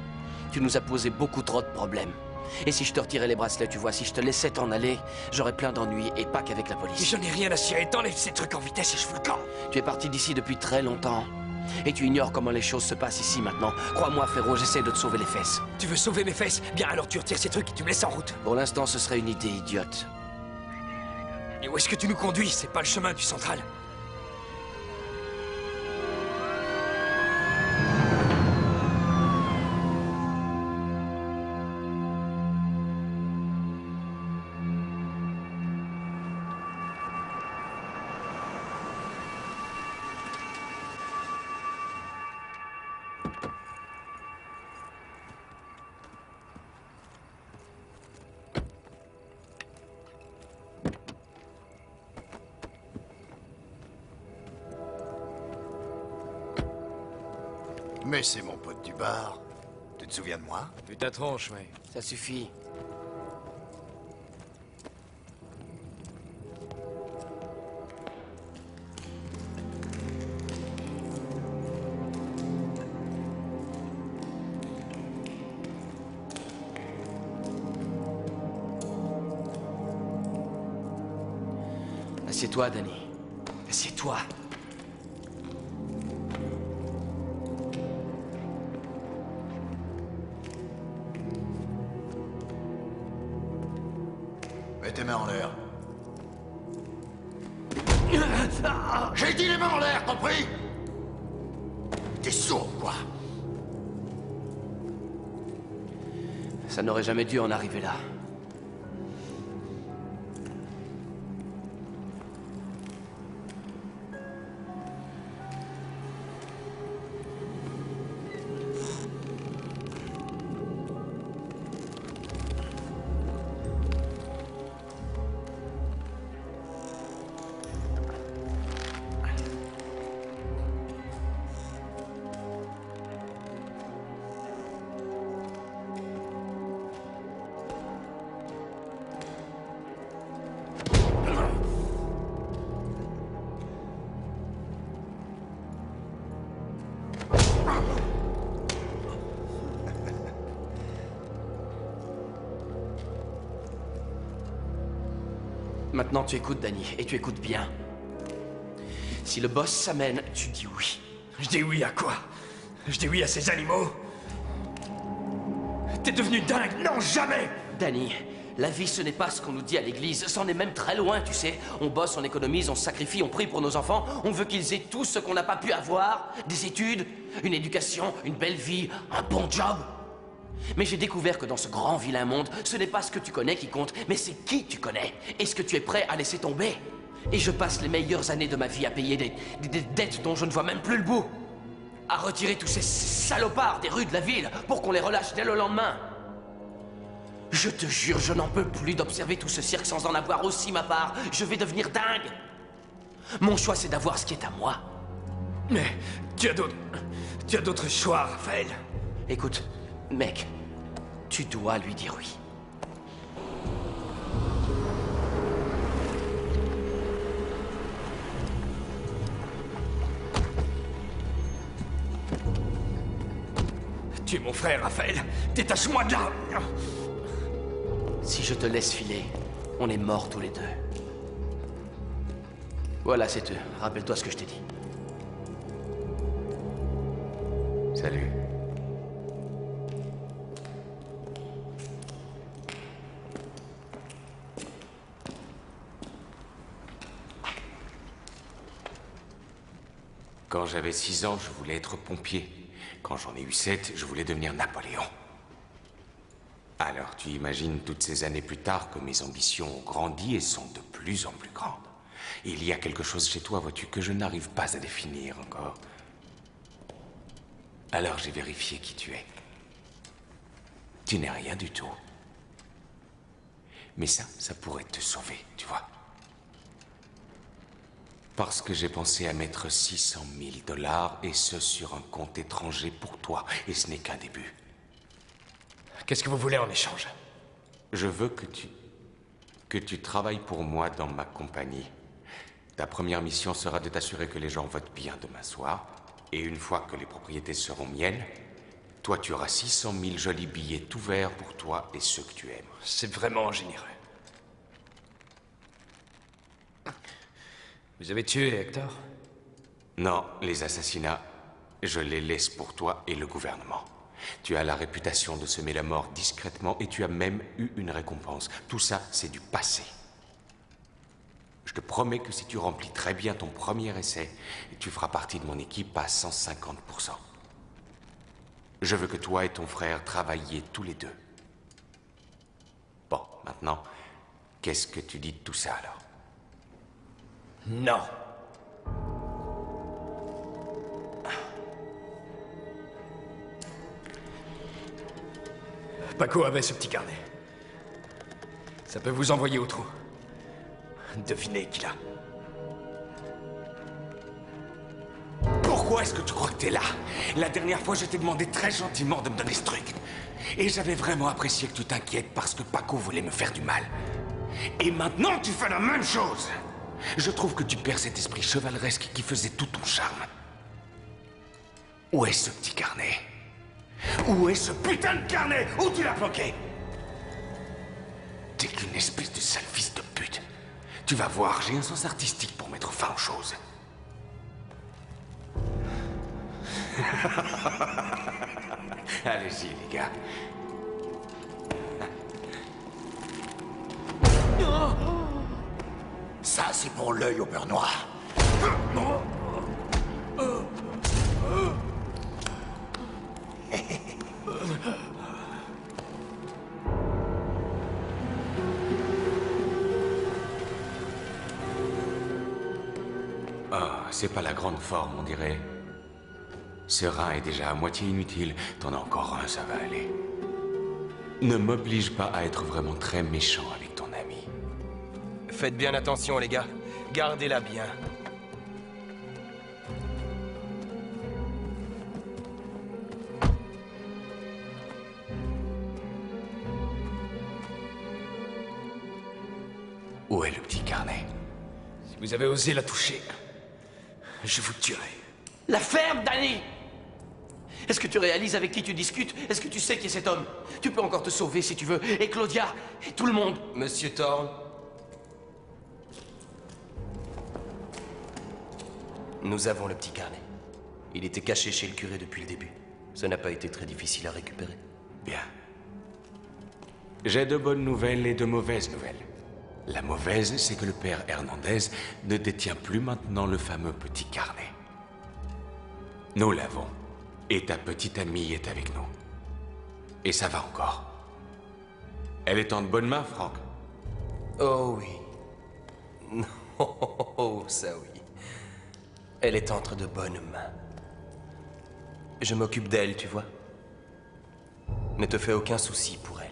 Tu nous as posé beaucoup trop de problèmes. Et si je te retirais les bracelets, tu vois, si je te laissais t'en aller, j'aurais plein d'ennuis, et pas qu'avec la Mais police. j'en ai rien à cirer. T'enlèves ces trucs en vitesse et je fous le camp. Tu es parti d'ici depuis très longtemps. Et tu ignores comment les choses se passent ici maintenant. Crois-moi, frérot, j'essaie de te sauver les fesses. Tu veux sauver mes fesses? Bien, alors tu retires ces trucs et tu me laisses en route. Pour l'instant, ce serait une idée idiote. Et où est-ce que tu nous conduis? C'est pas le chemin du central. Mais c'est mon pote du bar. Tu te souviens de moi? Vu ta tronche, oui. Ça suffit. Assieds-toi, Danny. Assieds-toi. Mets tes mains en l'air. J'ai dit les mains en l'air, compris? T'es sourd, quoi? Ça n'aurait jamais dû en arriver là. Maintenant, tu écoutes, Danny, et tu écoutes bien. Si le boss s'amène, tu dis oui. Je dis oui à quoi? Je dis oui à ces animaux? T'es devenu dingue? Non, jamais! Danny, la vie, ce n'est pas ce qu'on nous dit à l'église. C'en est même très loin, tu sais. On bosse, on économise, on se sacrifie, on prie pour nos enfants. On veut qu'ils aient tout ce qu'on n'a pas pu avoir. Des études, une éducation, une belle vie, un bon job. Mais j'ai découvert que dans ce grand vilain monde, ce n'est pas ce que tu connais qui compte, mais c'est qui tu connais. Est-ce que tu es prêt à laisser tomber? Et je passe les meilleures années de ma vie à payer des dettes dont je ne vois même plus le bout. À retirer tous ces salopards des rues de la ville pour qu'on les relâche dès le lendemain. Je te jure, je n'en peux plus d'observer tout ce cirque sans en avoir aussi ma part. Je vais devenir dingue. Mon choix, c'est d'avoir ce qui est à moi. Mais tu as d'autres choix, Raphaël. Écoute, mec, tu dois lui dire oui. Tu es mon frère, Raphaël. Détache-moi de là. Si je te laisse filer, On est morts tous les deux. Voilà, c'est tout. Rappelle-toi ce que je t'ai dit. Salut. Quand j'avais 6 ans, je voulais être pompier. Quand j'en ai eu 7, je voulais devenir Napoléon. Alors, tu imagines toutes ces années plus tard que mes ambitions ont grandi et sont de plus en plus grandes. Il y a quelque chose chez toi, vois-tu, que je n'arrive pas à définir encore. Alors j'ai vérifié qui tu es. Tu n'es rien du tout. Mais ça pourrait te sauver, tu vois. Parce que j'ai pensé à mettre 600 000 $, et ce sur un compte étranger pour toi, et ce n'est qu'un début. Qu'est-ce que vous voulez en échange? Je veux que tu travailles pour moi dans ma compagnie. Ta première mission sera de t'assurer que les gens votent bien demain soir, et une fois que les propriétés seront miennes, toi tu auras 600 000 jolis billets tout verts pour toi et ceux que tu aimes. C'est vraiment généreux. Vous avez tué Hector? Non, les assassinats, je les laisse pour toi et le gouvernement. Tu as la réputation de semer la mort discrètement et tu as même eu une récompense. Tout ça, c'est du passé. Je te promets que si tu remplis très bien ton premier essai, tu feras partie de mon équipe à 150%. Je veux que toi et ton frère travailliez tous les deux. Bon, maintenant, qu'est-ce que tu dis de tout ça alors? Non. Paco avait ce petit carnet. Ça peut vous envoyer au trou. Devinez qui l'a. Pourquoi est-ce que tu crois que t'es là? La dernière fois, je t'ai demandé très gentiment de me donner ce truc. Et j'avais vraiment apprécié que tu t'inquiètes parce que Paco voulait me faire du mal. Et maintenant, tu fais la même chose. Je trouve que tu perds cet esprit chevaleresque qui faisait tout ton charme. Où est ce petit carnet? Où est ce putain de carnet? Où tu l'as planqué? T'es qu'une espèce de sale fils de pute. Tu vas voir, j'ai un sens artistique pour mettre fin aux choses. Allez-y, les gars. Ça, c'est pour l'œil au beurre noir. Ah, c'est pas la grande forme, on dirait. Ce rein est déjà à moitié inutile. T'en as encore un, ça va aller. Ne m'oblige pas à être vraiment très méchant avec ton ami. Faites bien attention, les gars. Gardez-la bien. Où est le petit carnet? Si vous avez osé la toucher, je vous tuerai. La ferme, Danny! Est-ce que tu réalises avec qui tu discutes? Est-ce que tu sais qui est cet homme? Tu peux encore te sauver si tu veux. Et Claudia, et tout le monde. Monsieur Thorne. Nous avons le petit carnet. Il était caché chez le curé depuis le début. Ça n'a pas été très difficile à récupérer. Bien. J'ai de bonnes nouvelles et de mauvaises nouvelles. La mauvaise, c'est que le père Hernandez ne détient plus maintenant le fameux petit carnet. Nous l'avons. Et ta petite amie est avec nous. Et ça va encore. Elle est en de bonnes mains, Franck? Oh oui. Oh, ça oui. Elle est entre de bonnes mains. Je m'occupe d'elle, tu vois. Ne te fais aucun souci pour elle.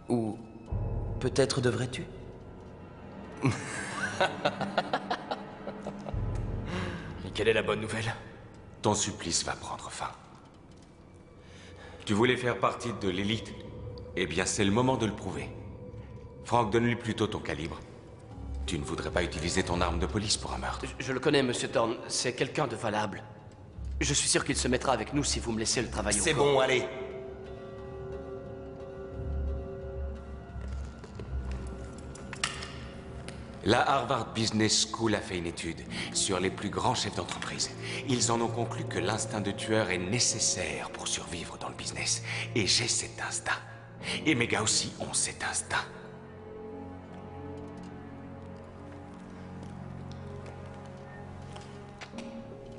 Ou peut-être devrais-tu? Et quelle est la bonne nouvelle? Ton supplice va prendre fin. Tu voulais faire partie de l'élite? Eh bien, c'est le moment de le prouver. Franck, donne-lui plutôt ton calibre. Tu ne voudrais pas utiliser ton arme de police pour un meurtre? Je le connais, Monsieur Thorne. C'est quelqu'un de valable. Je suis sûr qu'il se mettra avec nous si vous me laissez le travail au corps. C'est bon, allez. La Harvard Business School a fait une étude sur les plus grands chefs d'entreprise. Ils en ont conclu que l'instinct de tueur est nécessaire pour survivre dans le business. Et j'ai cet instinct. Et mes gars aussi ont cet instinct.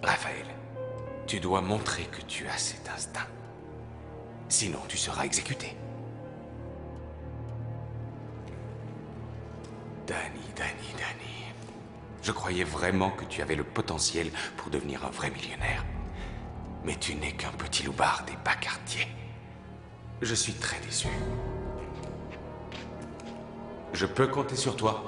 Raphaël, tu dois montrer que tu as cet instinct. Sinon, tu seras exécuté. Danny. Je croyais vraiment que tu avais le potentiel pour devenir un vrai millionnaire. Mais tu n'es qu'un petit loupard des bas quartiers. Je suis très déçu. Je peux compter sur toi.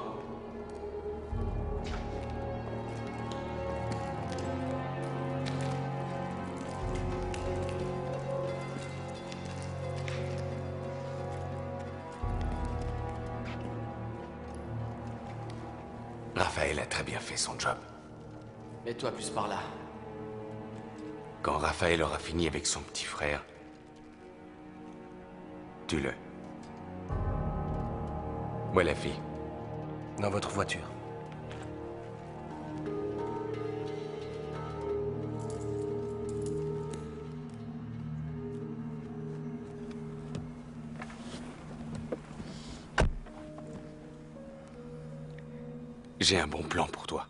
Raphaël a très bien fait son job. Mets-toi plus par là. Quand Raphaël aura fini avec son petit frère, tue-le. Où est la fille? Dans votre voiture. J'ai un bon plan pour toi.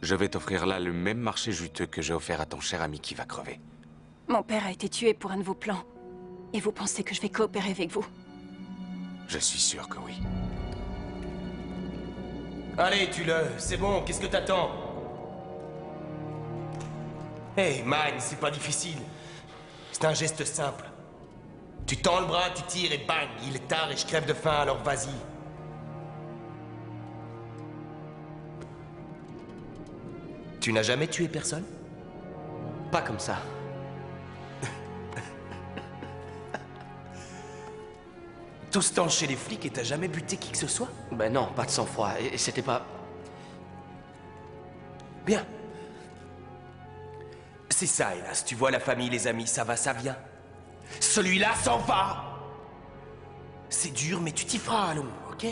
Je vais t'offrir là le même marché juteux que j'ai offert à ton cher ami qui va crever. Mon père a été tué pour un de vos plans. Et vous pensez que je vais coopérer avec vous? Je suis sûr que oui. Allez, tue-le, c'est bon, qu'est-ce que t'attends? Hey, Mine, c'est pas difficile. C'est un geste simple. Tu tends le bras, tu tires et bang, il est tard et je crève de faim, alors vas-y. Tu n'as jamais tué personne? Pas comme ça. Tout ce temps chez les flics et t'as jamais buté qui que ce soit? Ben non, pas de sang-froid. Et c'était pas... Bien. C'est ça, hélas. Tu vois, la famille, les amis, ça va, ça vient. Celui-là s'en va. C'est dur, mais tu t'y feras, allons, ok?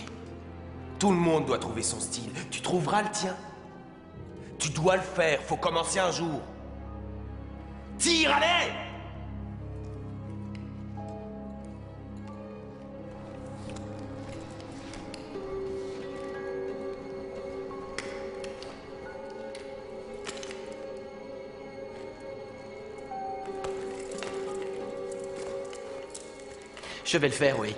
Tout le monde doit trouver son style. Tu trouveras le tien. Tu dois le faire, faut commencer un jour. Tire, allez! Je vais le faire, oui.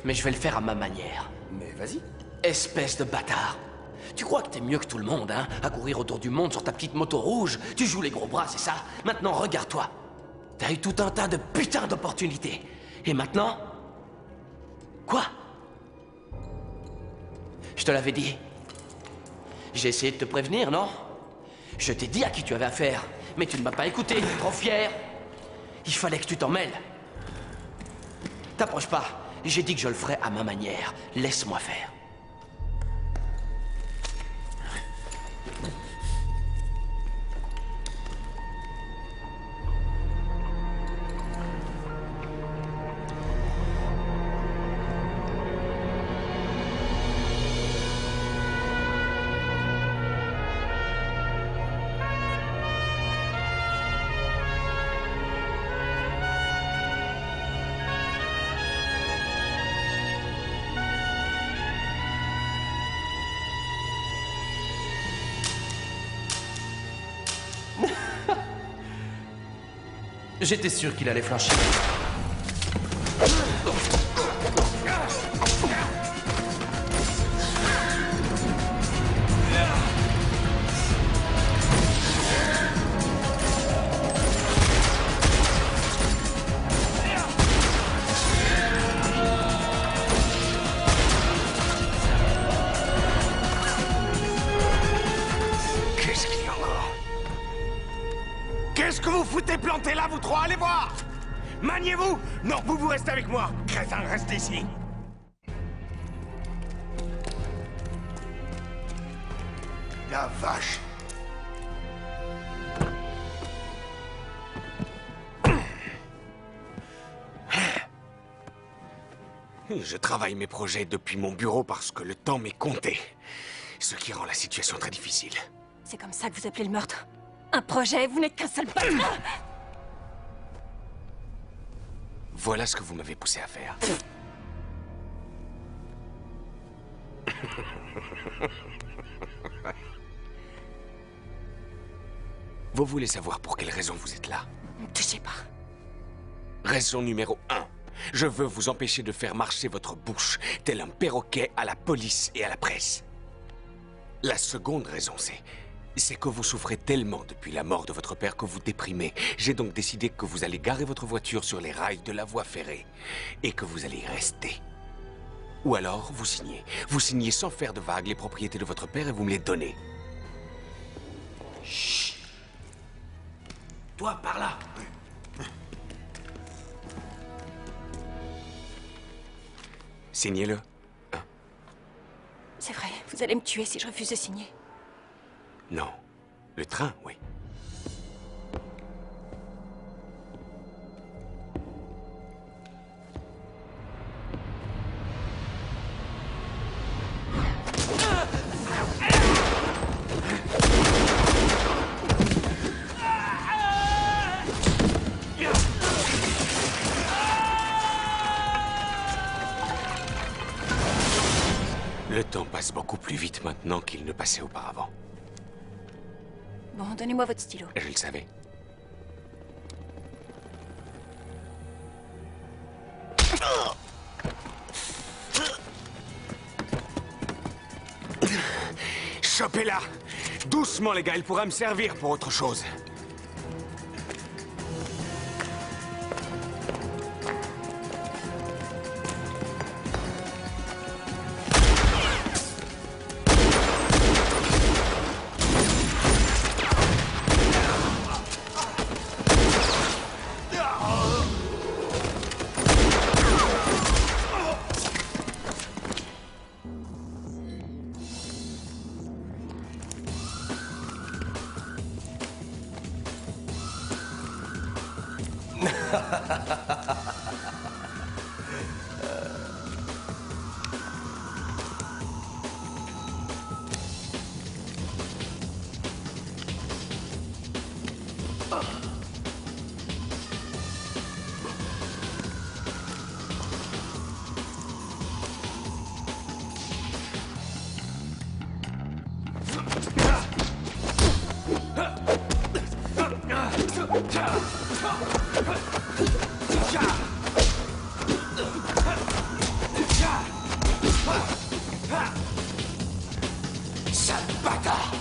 Mais je vais le faire à ma manière. Mais vas-y. Espèce de bâtard. Tu crois que t'es mieux que tout le monde, hein? À courir autour du monde sur ta petite moto rouge. Tu joues les gros bras, c'est ça? Maintenant, regarde-toi. T'as eu tout un tas de putains d'opportunités. Et maintenant... Quoi? Je te l'avais dit. J'ai essayé de te prévenir, non? Je t'ai dit à qui tu avais affaire. Mais tu ne m'as pas écouté, trop fier. Il fallait que tu t'en mêles. T'approche pas. J'ai dit que je le ferais à ma manière. Laisse-moi faire. J'étais sûr qu'il allait flancher. Qu'est-ce qu'il y a encore? Qu'est-ce que vous foutez planté là, vous trois? Allez voir! Maniez-vous! Non, vous restez avec moi! Crétin, restez ici! La vache! Je travaille mes projets depuis mon bureau parce que le temps m'est compté. Ce qui rend la situation très difficile. C'est comme ça que vous appelez le meurtre? Un projet, vous n'êtes qu'un seul bâtard. Voilà ce que vous m'avez poussé à faire. Vous voulez savoir pour quelle raison vous êtes là? Ne me touchez pas. Raison numéro 1. Je veux vous empêcher de faire marcher votre bouche, tel un perroquet à la police et à la presse. La seconde raison, c'est que vous souffrez tellement depuis la mort de votre père que vous déprimez. J'ai donc décidé que vous allez garer votre voiture sur les rails de la voie ferrée et que vous allez y rester. Ou alors, vous signez. Vous signez sans faire de vagues les propriétés de votre père et vous me les donnez. Chut! Toi, par là! Signez-le. C'est vrai, vous allez me tuer si je refuse de signer. Non. Le train, oui. Le temps passe beaucoup plus vite maintenant qu'il ne passait auparavant. Bon, donnez-moi votre stylo. Je le savais. Chopez-la! Doucement, les gars, il pourra me servir pour autre chose. Sale bâtard!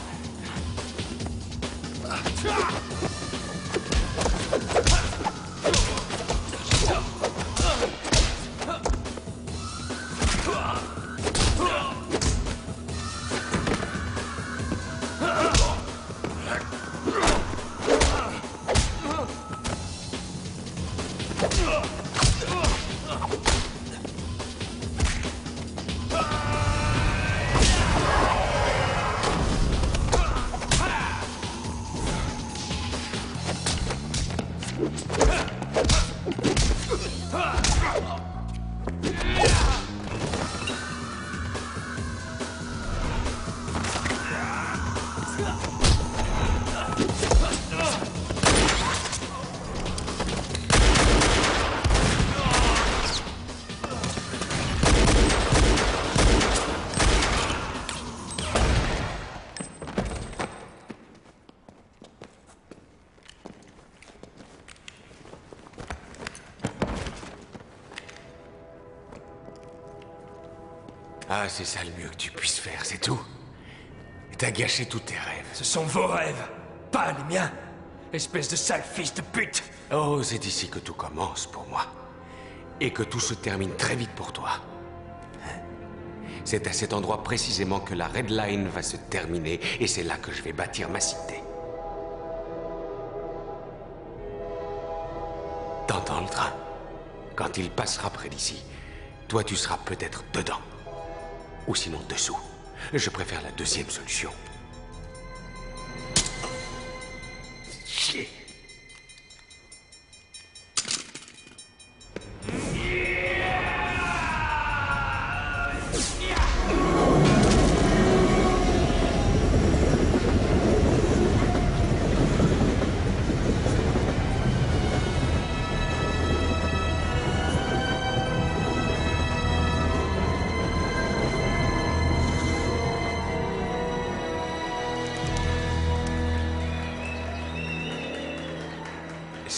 Ah, c'est ça le mieux que tu puisses faire, c'est tout. T'as gâché tous tes rêves. Ce sont vos rêves, pas les miens. Espèce de sale fils de pute. Oh, c'est ici que tout commence pour moi. Et que tout se termine très vite pour toi. C'est à cet endroit précisément que la Red Line va se terminer, et c'est là que je vais bâtir ma cité. T'entends le train? Quand il passera près d'ici, toi tu seras peut-être dedans. Ou sinon dessous. Je préfère la deuxième solution. Chier.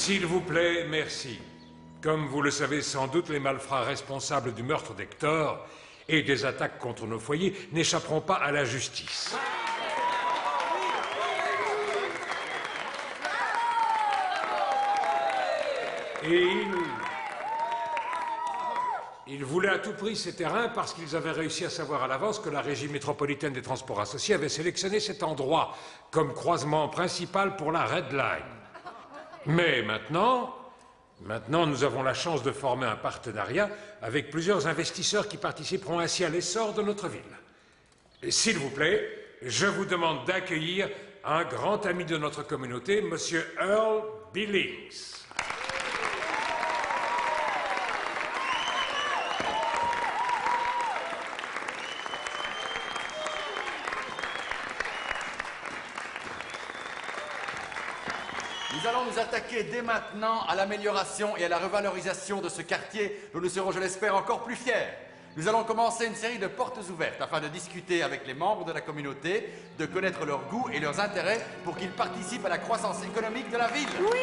S'il vous plaît, merci. Comme vous le savez sans doute, les malfrats responsables du meurtre d'Hector et des attaques contre nos foyers n'échapperont pas à la justice. Et ils voulaient à tout prix ces terrains parce qu'ils avaient réussi à savoir à l'avance que la Régie métropolitaine des transports associés avait sélectionné cet endroit comme croisement principal pour la Red Line. Mais maintenant, nous avons la chance de former un partenariat avec plusieurs investisseurs qui participeront ainsi à l'essor de notre ville. S'il vous plaît, je vous demande d'accueillir un grand ami de notre communauté, Monsieur Earl Billings. Nous allons nous attaquer dès maintenant à l'amélioration et à la revalorisation de ce quartier dont nous serons, je l'espère, encore plus fiers. Nous allons commencer une série de portes ouvertes afin de discuter avec les membres de la communauté, de connaître leurs goûts et leurs intérêts pour qu'ils participent à la croissance économique de la ville. Oui!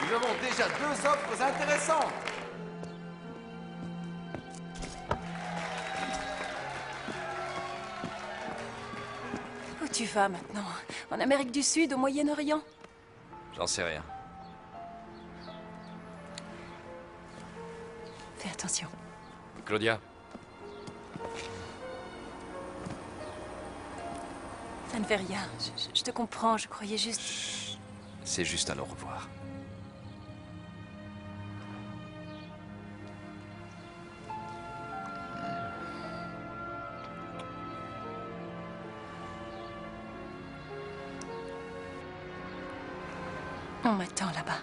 Nous avons déjà 2 offres intéressantes. Où tu vas maintenant? En Amérique du Sud, au Moyen-Orient? J'en sais rien. Fais attention. Claudia, Ça ne fait rien. Je te comprends, je croyais juste... c'est juste un au revoir. On m'attend là-bas.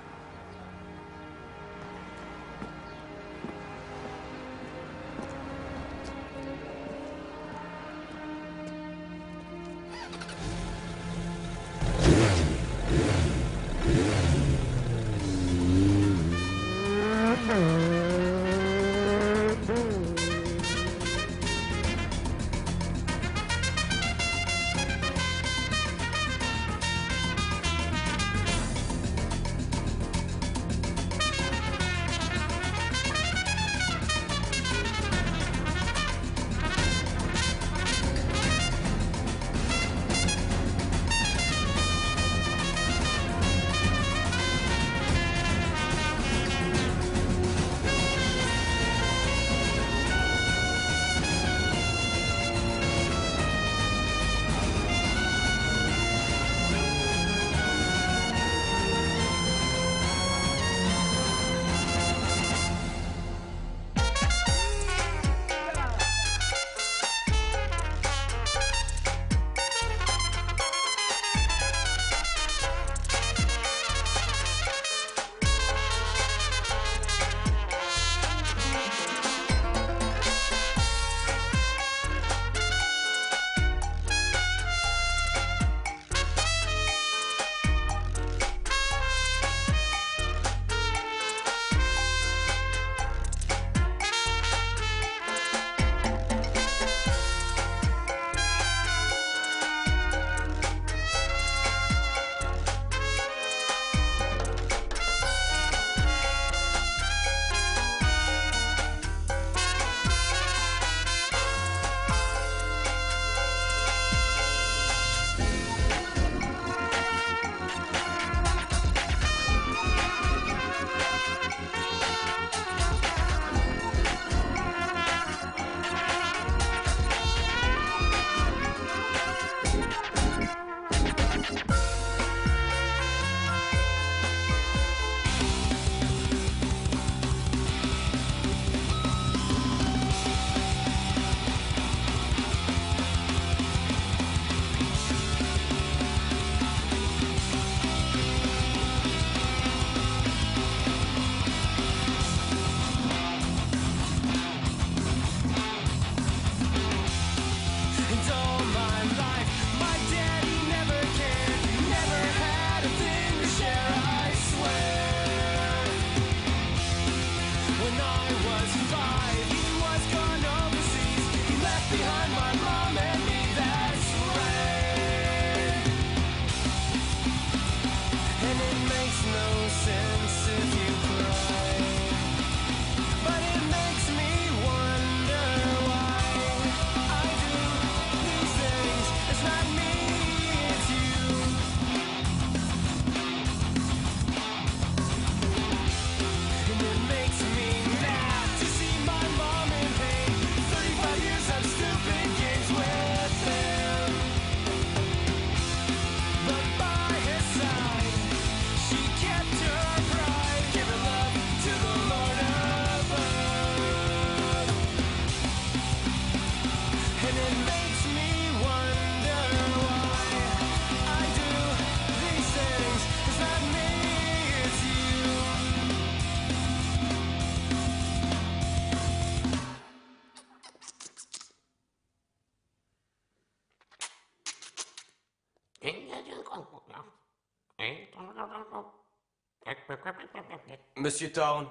Monsieur Thorne,